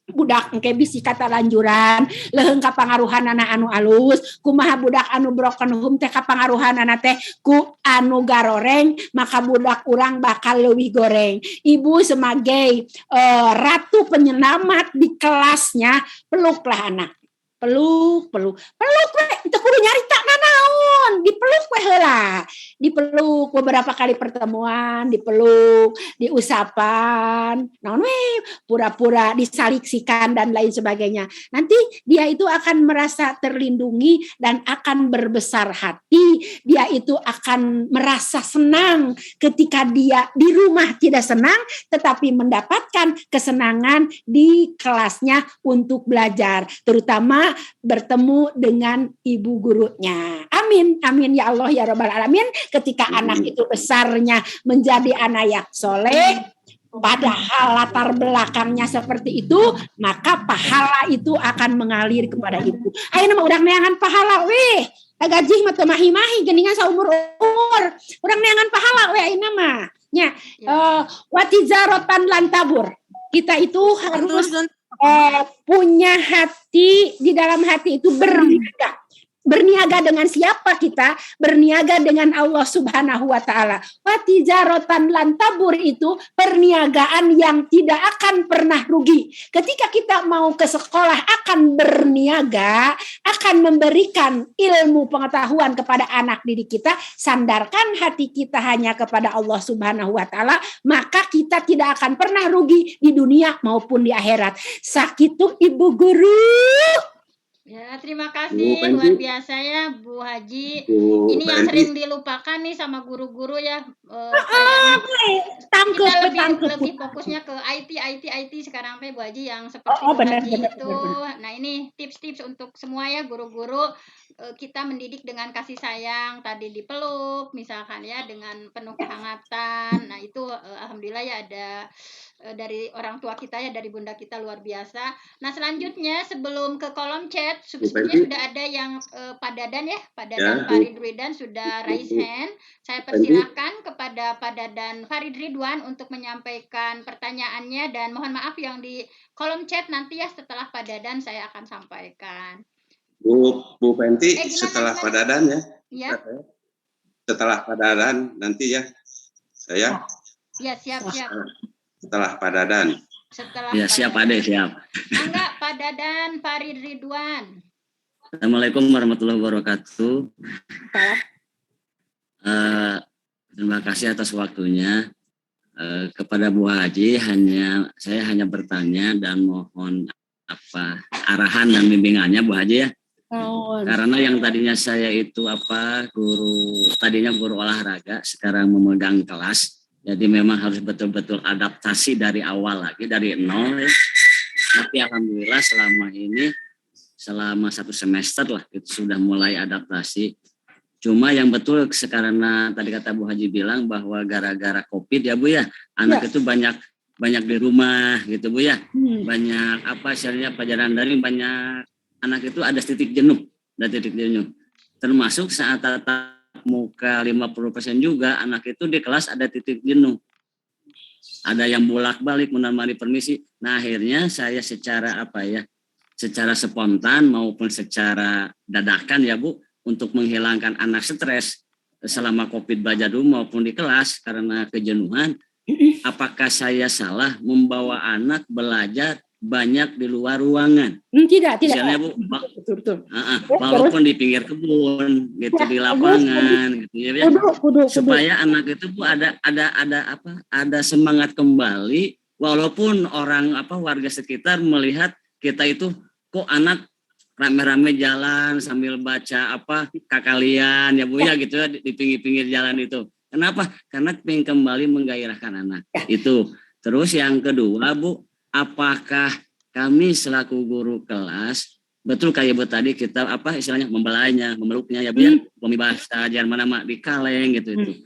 budak engke bisi kata lanjuran leuheung ka pangaruhanana anu alus, kumaha budak anu broken home teh ka pangaruhanana teh ku anu garoreng, maka budak urang bakal leuwih goreng. Ibu sebagai ratu penyelamat di kelasnya, peluklah anak. Peluk we teu kudu nyarita nanaon, dipeluk we heula. Dipeluk beberapa kali pertemuan, dipeluk, diusapan, naon we, pura-pura disaliksikan dan lain sebagainya. Nanti dia itu akan merasa terlindungi dan akan berbesar hati. Dia itu akan merasa senang ketika dia di rumah tidak senang, tetapi mendapatkan kesenangan di kelasnya untuk belajar, terutama bertemu dengan ibu gurunya. Amin, amin ya Allah ya Rabbal Alamin. Ketika anak itu besarnya menjadi anak yang soleh, padahal latar belakangnya seperti itu, maka pahala itu akan mengalir kepada ibu. Ayo nama urang neangan pahala weh. Gajih mah teu mahi-mahi geuningan saumur-umur. Urang neangan pahala weh ayeuna mah. Nya watizarotan lantabur. Kita itu harus punya hati, di dalam hati itu berniaga dengan siapa kita? Berniaga dengan Allah Subhanahu wa taala. Watijaratan lantabur itu perniagaan yang tidak akan pernah rugi. Ketika kita mau ke sekolah akan berniaga, akan memberikan ilmu pengetahuan kepada anak didik kita, sandarkan hati kita hanya kepada Allah Subhanahu wa taala, maka kita tidak akan pernah rugi di dunia maupun di akhirat. Sakitu Ibu Guru. Ya, terima kasih luar biasa ya Bu Haji. Ini yang sering dilupakan nih sama guru-guru ya. Kita lebih fokusnya ke IT sekarang teh Bu Haji yang seperti Bu Haji itu. Nah, ini tips-tips untuk semua ya guru-guru. Kita mendidik dengan kasih sayang, tadi dipeluk misalkan ya dengan penuh kehangatan. Nah, itu alhamdulillah ya ada dari orang tua kita ya, dari bunda kita luar biasa. Nah, selanjutnya sebelum ke kolom chat sebetulnya sudah ada yang Pak Dadan ya, Pak Dadan Farid Ridwan sudah raise hand. Saya persilahkan kepada Pak Dadan Farid Ridwan untuk menyampaikan pertanyaannya, dan mohon maaf yang di kolom chat nanti ya setelah Pak Dadan saya akan sampaikan. Bu Penti, setelah Pak Dadan ya. Ya. Setelah Pak Dadan nanti ya saya. Ya, siap. Setelah Pak Dadan. Ya, siap Ade, siap. Enggak, Pak Dadan Farid Ridwan. Assalamualaikum warahmatullahi wabarakatuh. Terima kasih atas waktunya. Kepada Bu Haji saya hanya bertanya dan mohon arahan dan bimbingannya Bu Haji ya. Karena yang tadinya saya itu guru olahraga, sekarang memegang kelas. Jadi memang harus betul-betul adaptasi dari awal lagi, dari nol ya. Tapi alhamdulillah selama 1 semester lah itu sudah mulai adaptasi. Cuma yang betul sekarang tadi kata Bu Haji bilang bahwa gara-gara COVID ya Bu ya, anak itu banyak di rumah gitu Bu ya. Banyak istilahnya pelajaran daring, banyak anak itu ada titik jenuh. Termasuk saat tatap muka 50% juga anak itu di kelas ada titik jenuh. Ada yang bolak-balik menemani permisi. Nah, akhirnya saya secara spontan maupun secara dadakan ya Bu, untuk menghilangkan anak stres selama COVID belajar dulu maupun di kelas karena kejenuhan, apakah saya salah membawa anak belajar banyak di luar ruangan? Tidak. Misalnya Bu, Betul. walaupun di pinggir kebun, gitu di lapangan, gitu ya, supaya anak itu Bu ada semangat kembali, walaupun orang warga sekitar melihat kita itu kok anak rame-rame jalan sambil baca kakalian ya Bu ya gitu ya di pinggir-pinggir jalan itu. Kenapa? Karena ingin kembali menggairahkan anak. Itu. Terus yang kedua Bu, apakah kami selaku guru kelas betul kayak Bu tadi kita istilahnya membelainya, memeluknya ya Bu ya, pemibahasa jangan mana di kaleng gitu itu.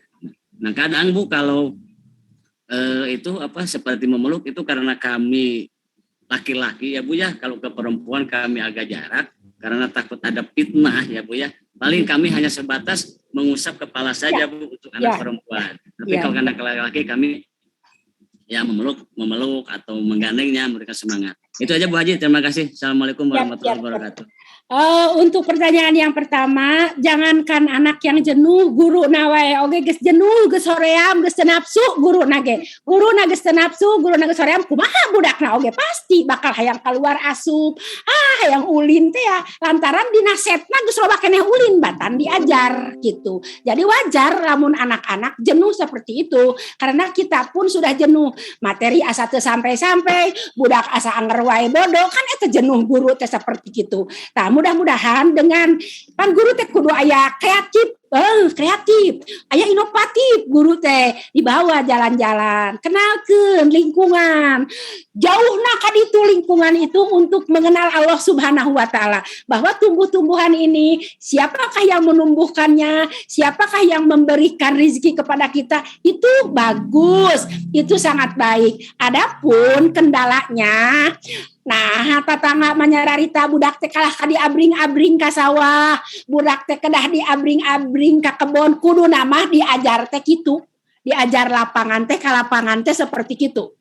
Nah, kadang Bu kalau itu seperti memeluk itu karena kami laki-laki ya Bu ya, kalau ke perempuan kami agak jarak karena takut ada fitnah ya Bu ya. Paling kami hanya sebatas mengusap kepala saja Bu untuk anak perempuan. Tapi kalau anak laki-laki kami ya memeluk atau menggandengnya, memberikan semangat. Itu aja Bu Haji, terima kasih. Assalamualaikum warahmatullahi wabarakatuh. Untuk pertanyaan yang pertama, jangankan anak yang jenuh, guru nawae oge geus jenuh, geus hoream, geus teu nafsu, guru nage geus teu nafsu, guru nage hoream, kumaha budakna oge pasti bakal hayang keluar asup, hayang ulin teh ya, lantaran dina setna geus loba keneh ulin batan diajar gitu. Jadi wajar lamun anak-anak jenuh seperti itu, karena kita pun sudah jenuh, materi asa teu sampai-sampai, budak asa anger wae bodoh, kan eta jenuh guru teh seperti gitu. Mudah-mudahan dengan pan guru teh kudu aya kreatif, aya inovatif guru teh dibawa jalan-jalan, kenalkeun lingkungan, jauhna ka ditu lingkungan itu untuk mengenal Allah Subhanahu wa taala, bahwa tumbuh-tumbuhan ini siapakah yang menumbuhkannya, siapakah yang memberikan rezeki kepada kita, itu bagus, itu sangat baik. Adapun kendalanya, nah tatangga manyararita budak teh kalah ka diabring-abring ka sawah, budak teh kedah diabring-abring ka kebon, kudu nama diajar teh kitu, diajar lapangan teh ka lapangan teh seperti kitu.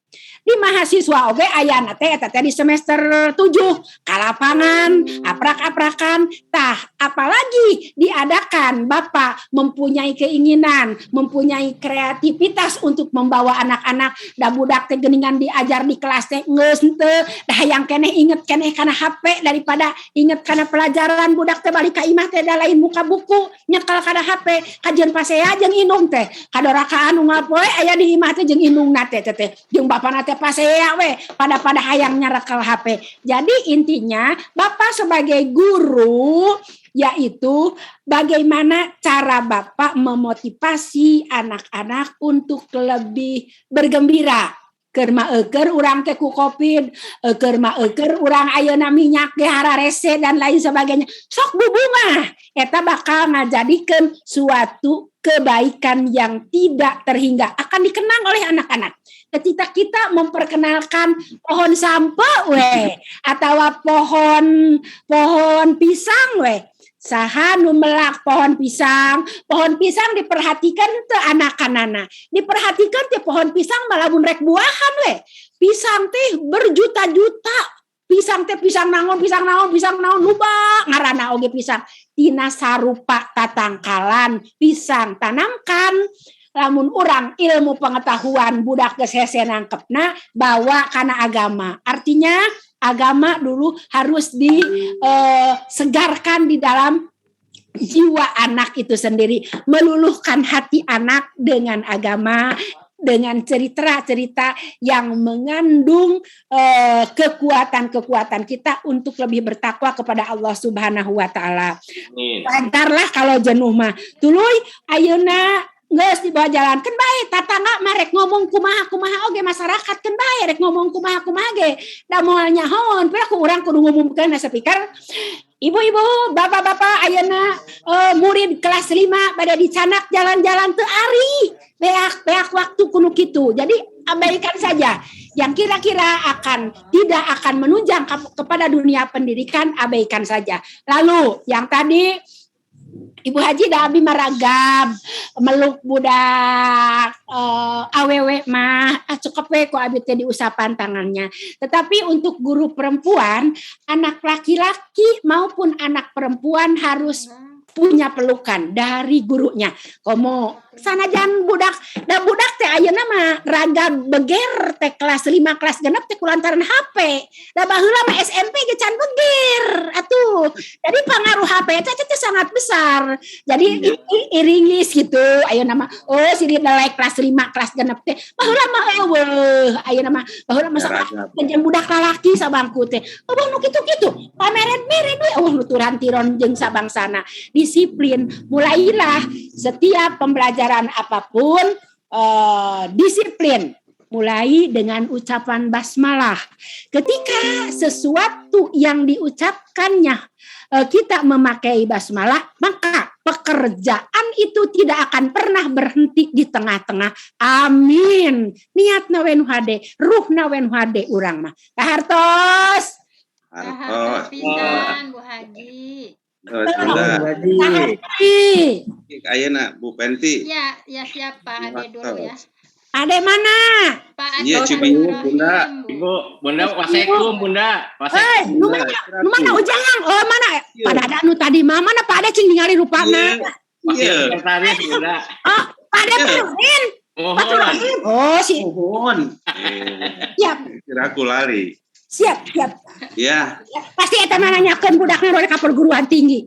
Di mahasiswa oge ayana teh eta teh di semester 7 ka lapangan aprak-aprakan, tah apalagi diadakan Bapak mempunyai keinginan, mempunyai kreativitas untuk membawa anak-anak da budak teh geuningan diajar di kelas teh geus teu da hayang keneh inget keneh kana HP daripada inget kana pelajaran, budak teh balik ka imah teh da lain muka buku nyekel kana HP, kajian pasea jeung indung teh kadoraka anu ngapoe aya di imah teh jeung indungna teh jeung bapana teh pasea we pada hayang nyarekel HP. Jadi intinya Bapak sebagai guru yaitu bagaimana cara Bapak memotivasi anak-anak untuk lebih bergembira. Keur maeukeur urang teh ku Covid, keur maeukeur urang ayeuna minyak ge hararese dan lain sebagainya. Sok bubungah eta bakal ngajadikeun suatu kebaikan yang tidak terhingga, akan dikenang oleh anak-anak. Ketika kita memperkenalkan pohon sampah atau pohon pisang saha nu melak pohon pisang diperhatikan teu anak-anana, diperhatikan teh pohon pisang malamun rek buahan pisang teh berjuta-juta, pisang naon loba ngaranna oge pisang, tina sarupa tatangkalan pisang tanamkan. Lamun urang ilmu pengetahuan budak geus hese nangkepna bawa kana agama. Artinya agama dulu harus disegarkan di dalam jiwa anak itu sendiri, meluluhkan hati anak dengan agama, dengan cerita-cerita yang mengandung kekuatan-kekuatan kita untuk lebih bertakwa kepada Allah Subhanahu wa taala. Wajarlah kalau jenuh mah. Tuluy ayeuna geus dibawa jalan kan bae tatangga marek ngomong kumaha oge masyarakat kan bae rek ngomong kumaha ge da moal nyahoon pira ku urang kudu ngumumkeun na speaker ibu-ibu bapak-bapak ayeuna murid kelas 5 pada dicanak jalan-jalan teu ari beak waktu kudu kitu jadi abaikan saja yang kira-kira tidak akan menunjang kepada dunia pendidikan abaikan saja lalu yang tadi Ibu Haji da abi maragam meluk budak awewe mah cukup we ku abi teh diusapan tangannya. Tetapi untuk guru perempuan, anak laki-laki maupun anak perempuan harus punya pelukan dari gurunya. Komo sanajan budak teh ayeuna mah raga beger teh kelas 5 kelas genep teh kulantaran HP. Da baheula mah SMP ge can beger atuh. Jadi pengaruh HP teh sangat besar. Jadi iringis gitu ayeuna mah si dina laek kelas 5 kelas genep teh baheula mah eueuh ayeuna mah baheula mah jeung budak lalaki sabangku teh. Eueuh nu kitu-kitu pameret-meret we eueuh nuturan tiron jeung sabangsana. Disiplin, mulailah setiap pembelajaran apapun disiplin, mulai dengan ucapan basmalah. Ketika sesuatu yang diucapkannya kita memakai basmalah, maka pekerjaan itu tidak akan pernah berhenti di tengah-tengah. Amin. Niat nawen hade, ruh nawen hade urang mah. Kahartos. Hartos. Pisan Bu Haji. Ayeuna Bu Penti. Ya siap Pak Ade dulu ya. Ade mana? Pak Ade. Iya Cibiu Bunda. Ibu, Bunda wasekum Bunda. Nu mana ujang? Oh mana? Pada ada nu tadi mah mana Pak Ade cing ningali rupana. Iya. Sekretaris Bunda. Oh, Pak Ade Perhin. Oh, si. Mohon. Siap. Kira aku lari. Siap. Ya. Pasti eta mah nanyakeun budakna rode ka perguruan tinggi.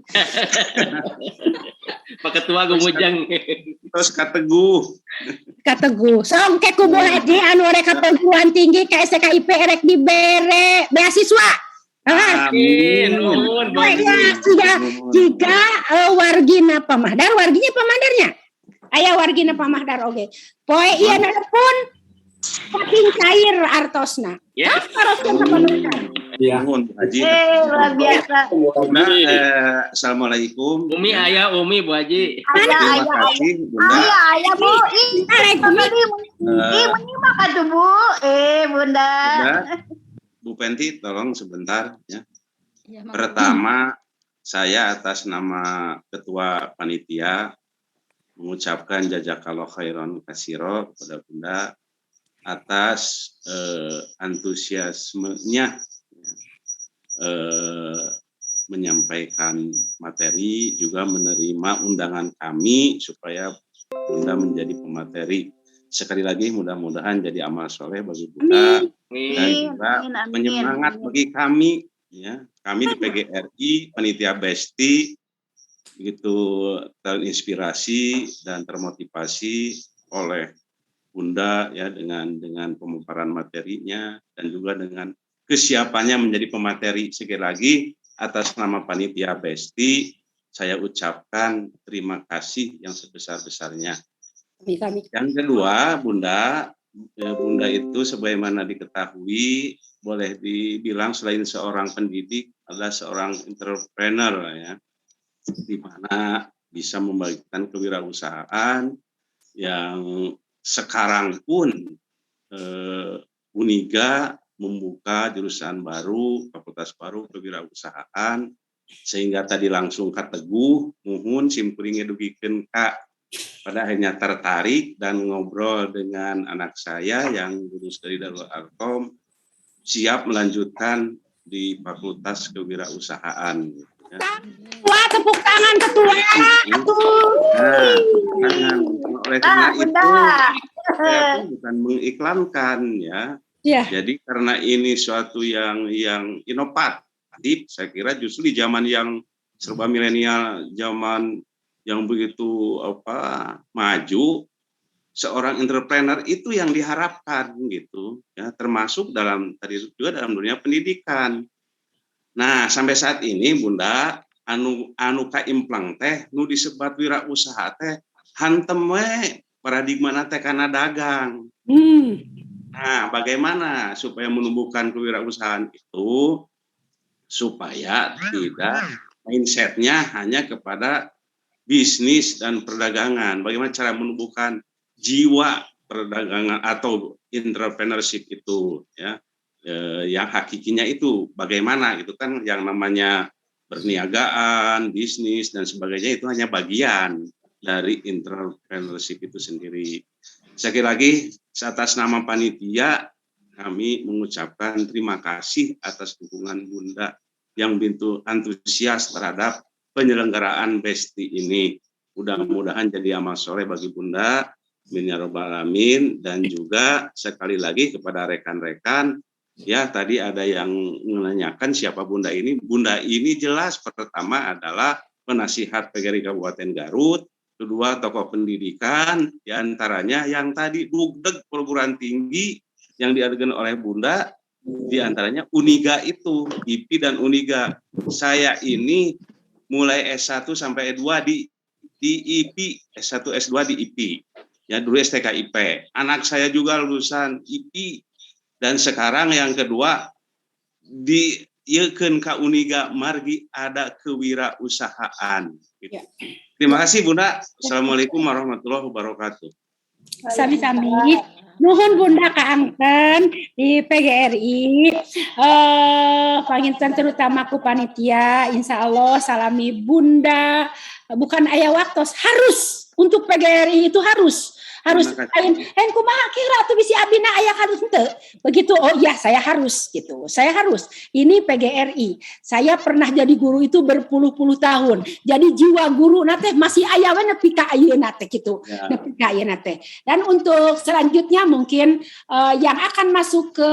Pak Ketua Gumujang. Terus Kateguh. Song ke kubu haji anu rek ka perguruan tinggi ka SKIP rek dibere beasiswa. Amin. Nuhun. Jika wargina pamahdar, warginya pamahdarnya. Aya wargina pamahdar oge. Poe ieu pun saking cair artosna. Yes. Haruskeun sapanukan. Mohon Bu Haji. Luar biasa. Bunda, Assalamualaikum. Umi ayah Umi Bu Haji. Terima kasih Bunda. Ayah Bu. Ini makan tuh Bu. Bunda. Bu Penti tolong sebentar ya. Ya, Pertama saya atas nama Ketua Panitia mengucapkan jazakallahu khairan katsiro kepada Bunda atas antusiasmenya menyampaikan materi, juga menerima undangan kami supaya Bunda menjadi pemateri. Sekali lagi mudah-mudahan jadi amal soleh bagi Bunda dan juga penyemangat bagi kami, ya kami di PGRI Panitia Besti begitu terinspirasi dan termotivasi oleh Bunda ya dengan pemaparan materinya dan juga dengan kesiapannya menjadi pemateri. Sekali lagi atas nama Panitia Besti saya ucapkan terima kasih yang sebesar-besarnya. Yang kedua, Bunda itu sebagaimana diketahui boleh dibilang selain seorang pendidik adalah seorang entrepreneur ya, di mana bisa membagikan kewirausahaan yang sekarang pun Uniga membuka jurusan baru, fakultas baru kewirausahaan, sehingga tadi langsung Kateguh, muhun simkuring edukikeun Kak, pada akhirnya tertarik dan ngobrol dengan anak saya yang lulus dari Darul Arkom, siap melanjutkan di fakultas kewirausahaan. Ya. Wah, tepuk tangan Ketua. Oleh karena itu saya pun bukan mengiklankan ya. Jadi karena ini suatu yang inovatif, saya kira justru di zaman yang serba milenial, zaman yang begitu maju, seorang entrepreneur itu yang diharapkan gitu ya, termasuk tadi juga dalam dunia pendidikan. Nah, sampai saat ini Bunda anu ka implang teh nu disebat wirausaha teh hantem we paradigma teh kana dagang. Nah, bagaimana supaya menumbuhkan kewirausahaan itu supaya tidak mindsetnya hanya kepada bisnis dan perdagangan. Bagaimana cara menumbuhkan jiwa perdagangan atau entrepreneurship itu, ya, yang hakikinya itu bagaimana? Itu kan yang namanya perniagaan, bisnis dan sebagainya itu hanya bagian dari entrepreneurship itu sendiri. Sekali lagi, atas nama panitia, kami mengucapkan terima kasih atas dukungan Bunda yang begitu antusias terhadap penyelenggaraan Besti ini. Mudah-mudahan jadi amal soleh bagi Bunda, amin ya rabbal alamin. Dan juga sekali lagi kepada rekan-rekan, ya tadi ada yang menanyakan siapa Bunda ini. Bunda ini jelas pertama adalah penasihat PGRI Kabupaten Garut, kedua tokoh pendidikan, diantaranya yang tadi dugdeg perguruan tinggi yang diadakan oleh Bunda, diantaranya Uniga itu, IPI dan Uniga. Saya ini mulai S1 sampai E2 di IPI, S1 S2 di IPI, ya dulu STKIP. Anak saya juga lulusan IPI, dan sekarang yang kedua di Yeken ka Uniga margi ada kewirausahaan. Gitu. Terima kasih Bunda. Assalamualaikum warahmatullahi wabarakatuh. Sami-sami. Nuhun Bunda kaangken di PGRI. Panginten terutama ku panitia. Insya Allah salami Bunda. Bukan aya waktos, harus untuk PGRI itu harus lain kumaha kira tuh bisi abina aya harus henteu begitu. Oh ya, saya harus gitu, saya harus. Ini PGRI, saya pernah jadi guru itu berpuluh-puluh tahun, jadi jiwa guru nate masih aya we nepi ka ayeuna teh gitu, nepi ka ayeuna teh. Dan untuk selanjutnya mungkin yang akan masuk ke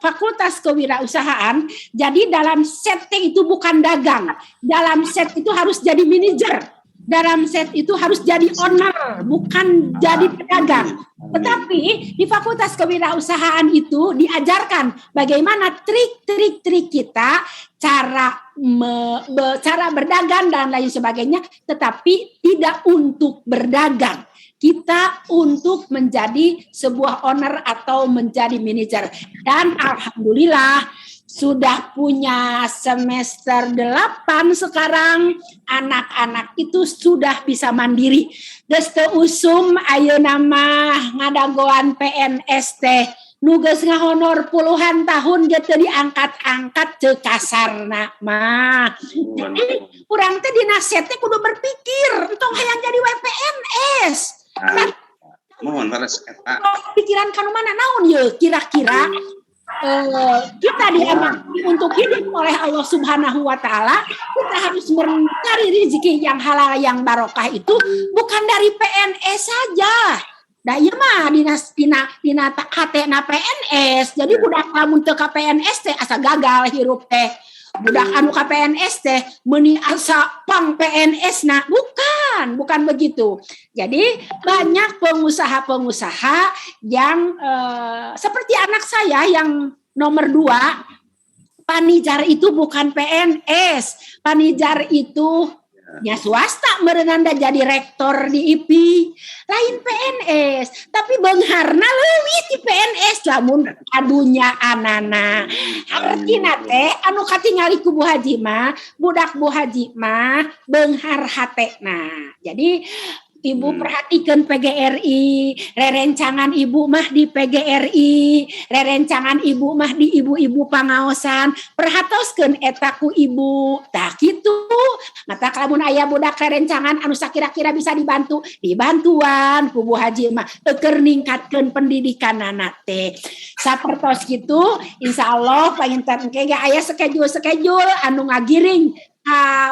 fakultas kewirausahaan, jadi dalam set itu bukan dagang, dalam set itu harus jadi manajer. Dalam set itu harus jadi owner, bukan jadi pedagang. Tetapi di Fakultas Kewirausahaan itu diajarkan bagaimana trik-trik kita, cara berdagang dan lain sebagainya, tetapi tidak untuk berdagang. Kita untuk menjadi sebuah owner atau menjadi manajer. Dan alhamdulillah sudah punya semester 8 sekarang, anak-anak itu sudah bisa mandiri. Geus teu usum ayeuna mah ngadagoan PNS teh nu geus ngahonor puluhan tahun ge teu diangkat-angkat teu kasarna mah. Jadi urang teh dina set teh kudu berpikir entong hayang jadi WPNS. Mohon terus eta. Pikiran kanu mana naon ye kira-kira kita diamati untuk hidup oleh Allah Subhanahu wa Ta'ala. Kita harus mencari rezeki yang halal yang barokah itu bukan dari PNS saja. Da ieu mah dina hatena PNS. Jadi budak lamun teu ka PNS teh asa gagal hirup teh. Budak anu ka PNS teh meuni asa pang PNS-na. Bukan begitu. Jadi banyak pengusaha-pengusaha yang seperti anak saya yang nomor 2, panijar itu bukan PNS. Panijar itu ya swasta merenanda jadi rektor di IPI, lain PNS. Tapi beungharna leuwih ti PNS lamun kadunya anana. Artina teh anu katingali ku Bu Haji mah, budak Bu Haji mah beunghar hatena. Jadi Ibu perhatikan PGRI, rerencangan Ibu mah di PGRI, rerencangan Ibu mah di ibu-ibu pangaosan, perhatoskeun eta ku Ibu. Tah kitu. Mata lamun aya budak rerencangan anu sakira-kira bisa dibantuan ku Bu Haji mah keur ningkatkeun pendidikanana teh. Sapertos kitu, insyaallah panginten engke ge aya schedule anu ngagiring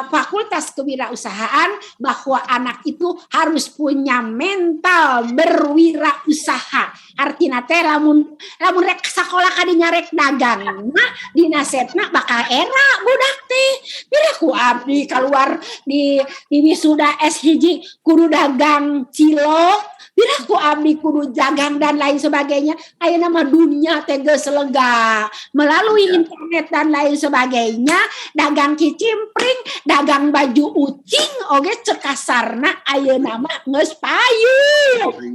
Fakultas Kewirausahaan bahwa anak itu harus punya mental berwirausaha. Artina teh lamun rek sakola kadinya rek dagang, dina setna bakal era budak teh bila ku abdi keluar di wisuda S1 kudu dagang cilok, bila ku abdi kudu dagang dan lain sebagainya. Ayeuna mah dunia teh geus lega melalui internet dan lain sebagainya, dagang kicimpring, dagang baju ucing oge cek kasarna ayeuna mah geus payu.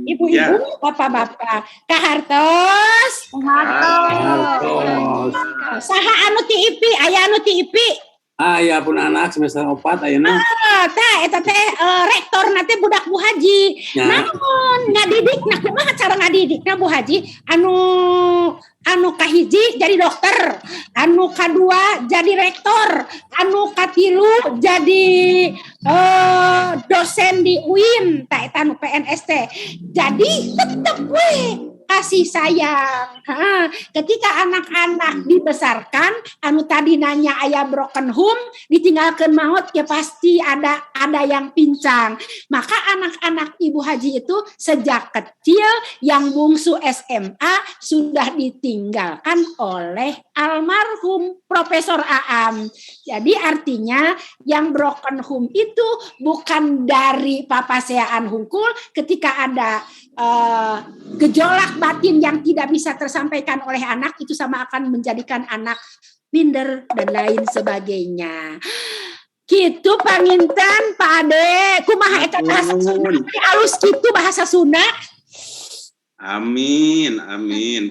Ibu-ibu, bapak-bapak, kahartos. Saha anu ti IPI, aya anu ti IPI. Ya pun anak semester 4 ayeuna. Eta teh rektorna teh budak Bu Haji. Namun ngadidikna kumaha cara ngadidikna Bu Haji? Anu kahiji jadi dokter, anu kadua jadi rektor, anu katilu jadi dosen di UIN, ta eta anu PNS teh. Jadi tetep we kasih sayang. Ketika anak-anak dibesarkan, anu tadi nanya ayah broken home, ditinggalkan maut, ya pasti ada yang pincang. Maka anak-anak Ibu Haji itu sejak kecil yang bungsu SMA sudah ditinggalkan oleh almarhum Profesor Aam. Jadi artinya yang broken home itu bukan dari papaseaan hungkul ketika ada gejolak batin yang tidak bisa tersampaikan oleh anak, itu sama akan menjadikan anak minder dan lain sebagainya. Gitu panginten Pak Ade, kumaha eta bahasa Sunda halus gitu bahasa Sunda. Amin.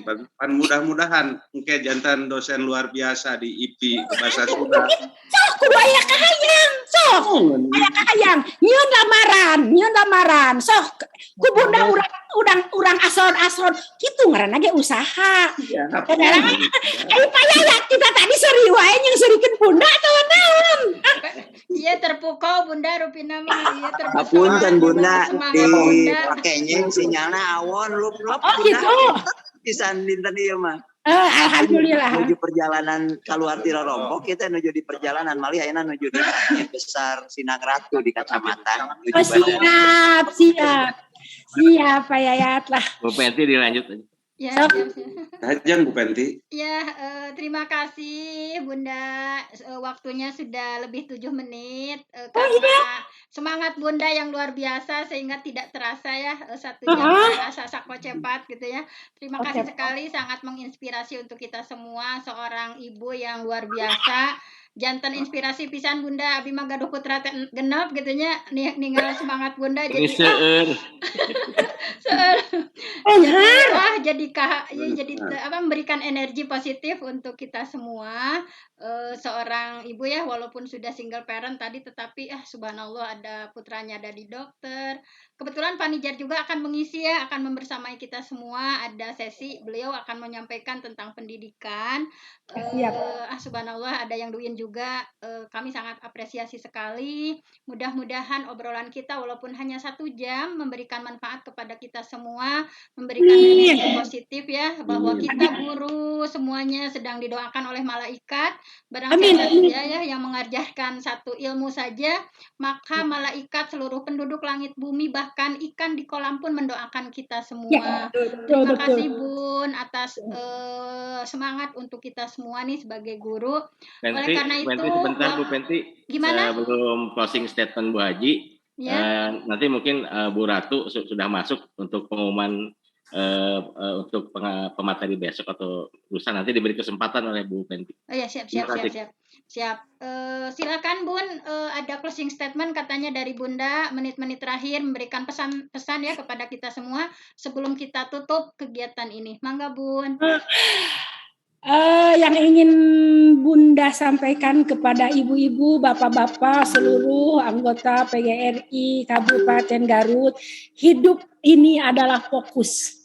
Pan mudah-mudahan engke jantan dosen luar biasa di IPI bahasa Sunda. Sok kudu aya kahayang, sok. Aya kahayang, nyieun lamaran. Sok ku bunda urang asron kitu ngaranna ge usaha. Ayo payah kita tadi seri wae yang serikeun bunda atawa naon? Iya terpukau Bunda Rupina mah iya terpukau. Apunten Bunda dipakainya sinyalna awon lup. Oh gitu. Pisan dinten ieu mah. Alhamdulillah. Menuju perjalanan keluar Tirorompok, kita menuju di perjalanan malih ayeuna menuju di besar Sinagratu di kecamatan. Siap Pak Yayat lah. Bu Penti dilanjut aja. Ya, Ajang Bu Penti. Ya, terima kasih Bunda. Waktunya sudah lebih 7 menit. Karena semangat Bunda yang luar biasa sehingga tidak terasa ya 1 jam terasa sakwa cepat gitu ya. Terima kasih sekali, sangat menginspirasi untuk kita semua. Seorang ibu yang luar biasa. Jantan inspirasi pisan Bunda, abi mah gaduh putra genep gitu nya, ninggal semangat Bunda jadi memberikan energi positif untuk kita semua. Seorang ibu ya walaupun sudah single parent tadi tetapi subhanallah ada putranya ada di dokter. Kebetulan Pak Nijar juga akan mengisi ya, akan membersamai kita semua, ada sesi beliau akan menyampaikan tentang pendidikan. Subhanallah ada yang duin juga, kami sangat apresiasi sekali. Mudah-mudahan obrolan kita walaupun hanya 1 jam memberikan manfaat kepada kita semua, memberikan energi positif ya, bahwa kita guru semuanya sedang didoakan oleh malaikat. Barangkali ya yang mengajarkan satu ilmu saja, maka malaikat seluruh penduduk langit bumi bahkan ikan di kolam pun mendoakan kita semua. Terima kasih Bun atas semangat untuk kita semua nih sebagai guru. Oleh karena itu, sebentar Bu Penti. Gimana? Sebelum closing statement Bu Haji, nanti mungkin Bu Ratu sudah masuk untuk pengumuman untuk pemateri besok atau lusa, nanti diberi kesempatan oleh Bu Penti. Oh ya, siap. Silakan Bun, ada closing statement katanya dari Bunda, menit-menit terakhir memberikan pesan-pesan ya kepada kita semua sebelum kita tutup kegiatan ini. Mangga Bun. Yang ingin Bunda sampaikan kepada ibu-ibu, bapak-bapak, seluruh anggota PGRI Kabupaten Garut, hidup ini adalah fokus.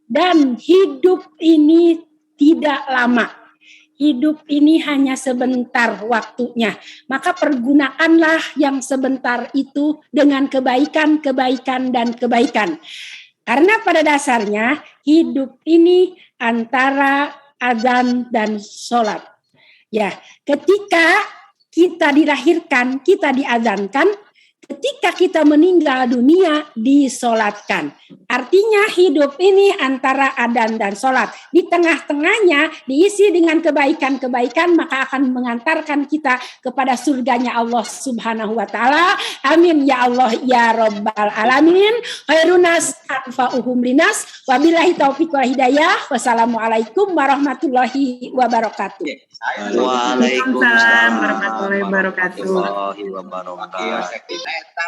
Dan hidup ini tidak lama. Hidup ini hanya sebentar waktunya. Maka pergunakanlah yang sebentar itu dengan kebaikan, dan kebaikan. Karena pada dasarnya hidup ini antara azan dan sholat. Ya, ketika kita dilahirkan, kita diazankan. ketika kita meninggal dunia disolatkan. Artinya hidup ini antara adzan dan solat. Di tengah-tengahnya diisi dengan kebaikan-kebaikan, maka akan mengantarkan kita kepada surganya Allah Subhanahu wa Ta'ala. Amin ya Allah ya Rabbal Alamin. Khairunas anfa'uhum linas. Wabillahi taufiq wal hidayah. Wassalamualaikum warahmatullahi wabarakatuh. Waalaikumsalam warahmatullahi wabarakatuh.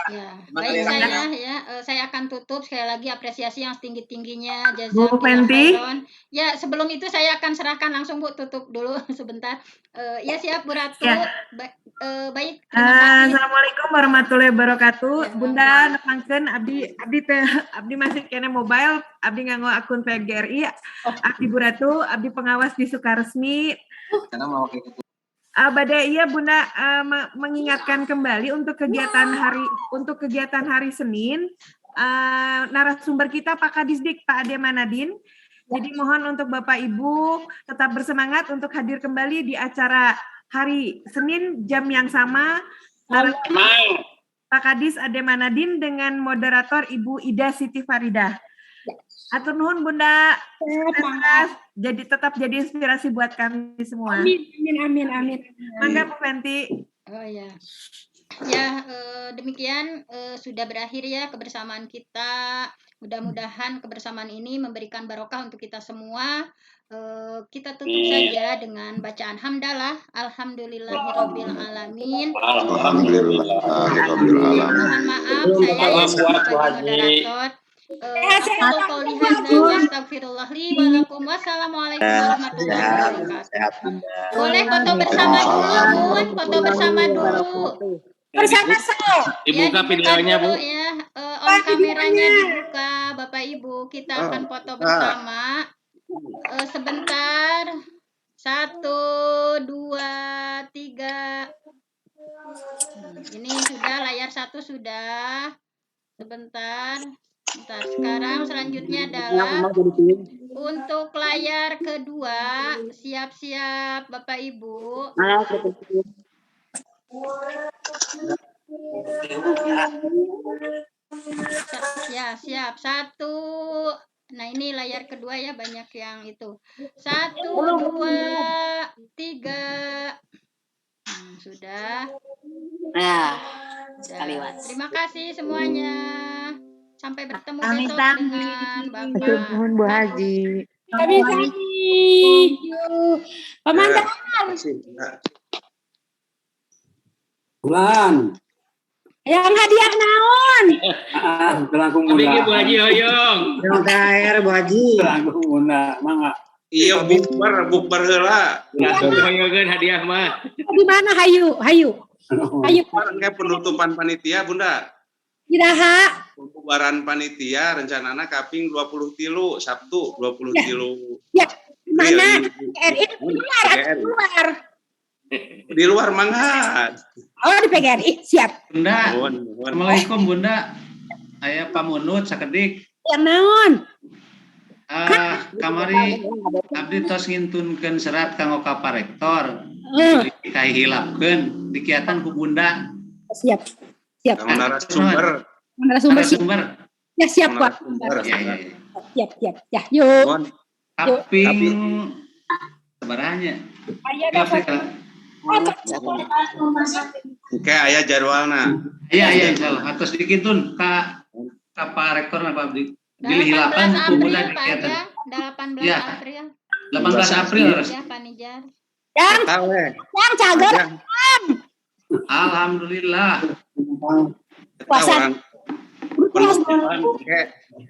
Ya, baik saya akan tutup sekali lagi apresiasi yang setinggi-tingginya jazakallahu khairan. Ya, sebelum itu saya akan serahkan langsung Bu, tutup dulu sebentar. Ya siap Bu Ratu. Ya. Baik. Assalamualaikum warahmatullahi wabarakatuh. Ya, Bunda nepangkeun abdi masih kene mobile, abdi nganggo akun PGRI. Abdi Bu Ratu, abdi pengawas di Sukaresmi. Karena mau gitu. Badai iya Bunda mengingatkan kembali untuk kegiatan hari Senin, narasumber kita Pak Kadisdik Pak Ade Manadin. Jadi mohon untuk Bapak Ibu tetap bersemangat untuk hadir kembali di acara hari Senin jam yang sama. Pak Kadis Ade Manadin dengan moderator Ibu Ida Siti Faridah. Atur nuhun Bunda, tetap jadi inspirasi buat kami semua. Amin. Mangga Bu Fenti. Oh ya. Ya, demikian sudah berakhir ya kebersamaan kita. Mudah-mudahan kebersamaan ini memberikan barokah untuk kita semua. Kita tutup saja dengan bacaan hamdalah. Alhamdulillahirabbil alamin. Mohon maaf saya yang sebagai moderator. Wassalamualaikum warahmatullahi wabarakatuh. Boleh foto bersama dulu, Bun. Foto bersama dulu. Bersama-sama. Dibuka videonya, Bu. Ya, on kameranya dibuka, Bapak Ibu. Kita akan foto bersama. Sebentar. 1, 2, 3. Ini sudah layar 1 sudah. Sebentar. Sekarang selanjutnya adalah untuk layar kedua. Siap-siap Bapak Ibu. Ya, siap. 1. Nah, ini layar kedua ya, banyak yang itu. 1, 2, 3. Sudah. Nah, sudah. Terima kasih semuanya. Sampai bertemu besok dengan Bapak. Mohon Bu Haji. Pemandangan. Bulan. Yang hadiah naon? Terangkum Bunda. Bu Haji hoyong. Yang terakhir Bu Haji. Terangkum Bunda, mangga. Iya, bukber heula. Hoyongeun hadiah mah. Di mana hayu? Kayak penutupan panitia, Bunda. Iraha. Pembubaran panitia rencanana kaping 23 Sabtu 23. Ya. Mana? PGRI luar. Di luar mangga. Oh, di PGRI, siap. Bunda. Assalamualaikum Bunda. Aya pamunut sakedik. Yang naon? Kamari abdi tos ngintunkeun serat kanggo ka Parektor. Kahilapkeun dikeatan ku Bunda. Siap. Narasumber. Ya, siap, Pak. Siap. Ya, yuk. Kaping sebarahnya. Oke, aya jadwalna. Iya, insyaallah. Atos dikitun ka Pak Rektor apa abdi dilihilapan ku Bunda dikeatan. 18 April. 18 April. Ya, Panijar. Yang cager. Alhamdulillah. Puasa. Penutupan,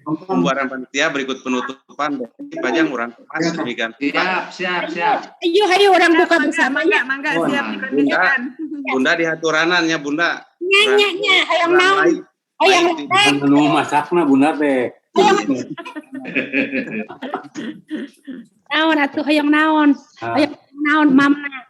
pembubaran panitia berikut penutupan. Pajang orang pas demikian. Siap. Ayo orang buka bersama ya. Mangga siap dikondisikan. Bunda di haturanannya Bunda. Nya, hayang naon. Hayang nu masakna Bunda teh. Naon atuh hayang naon. Hayang naon mamna.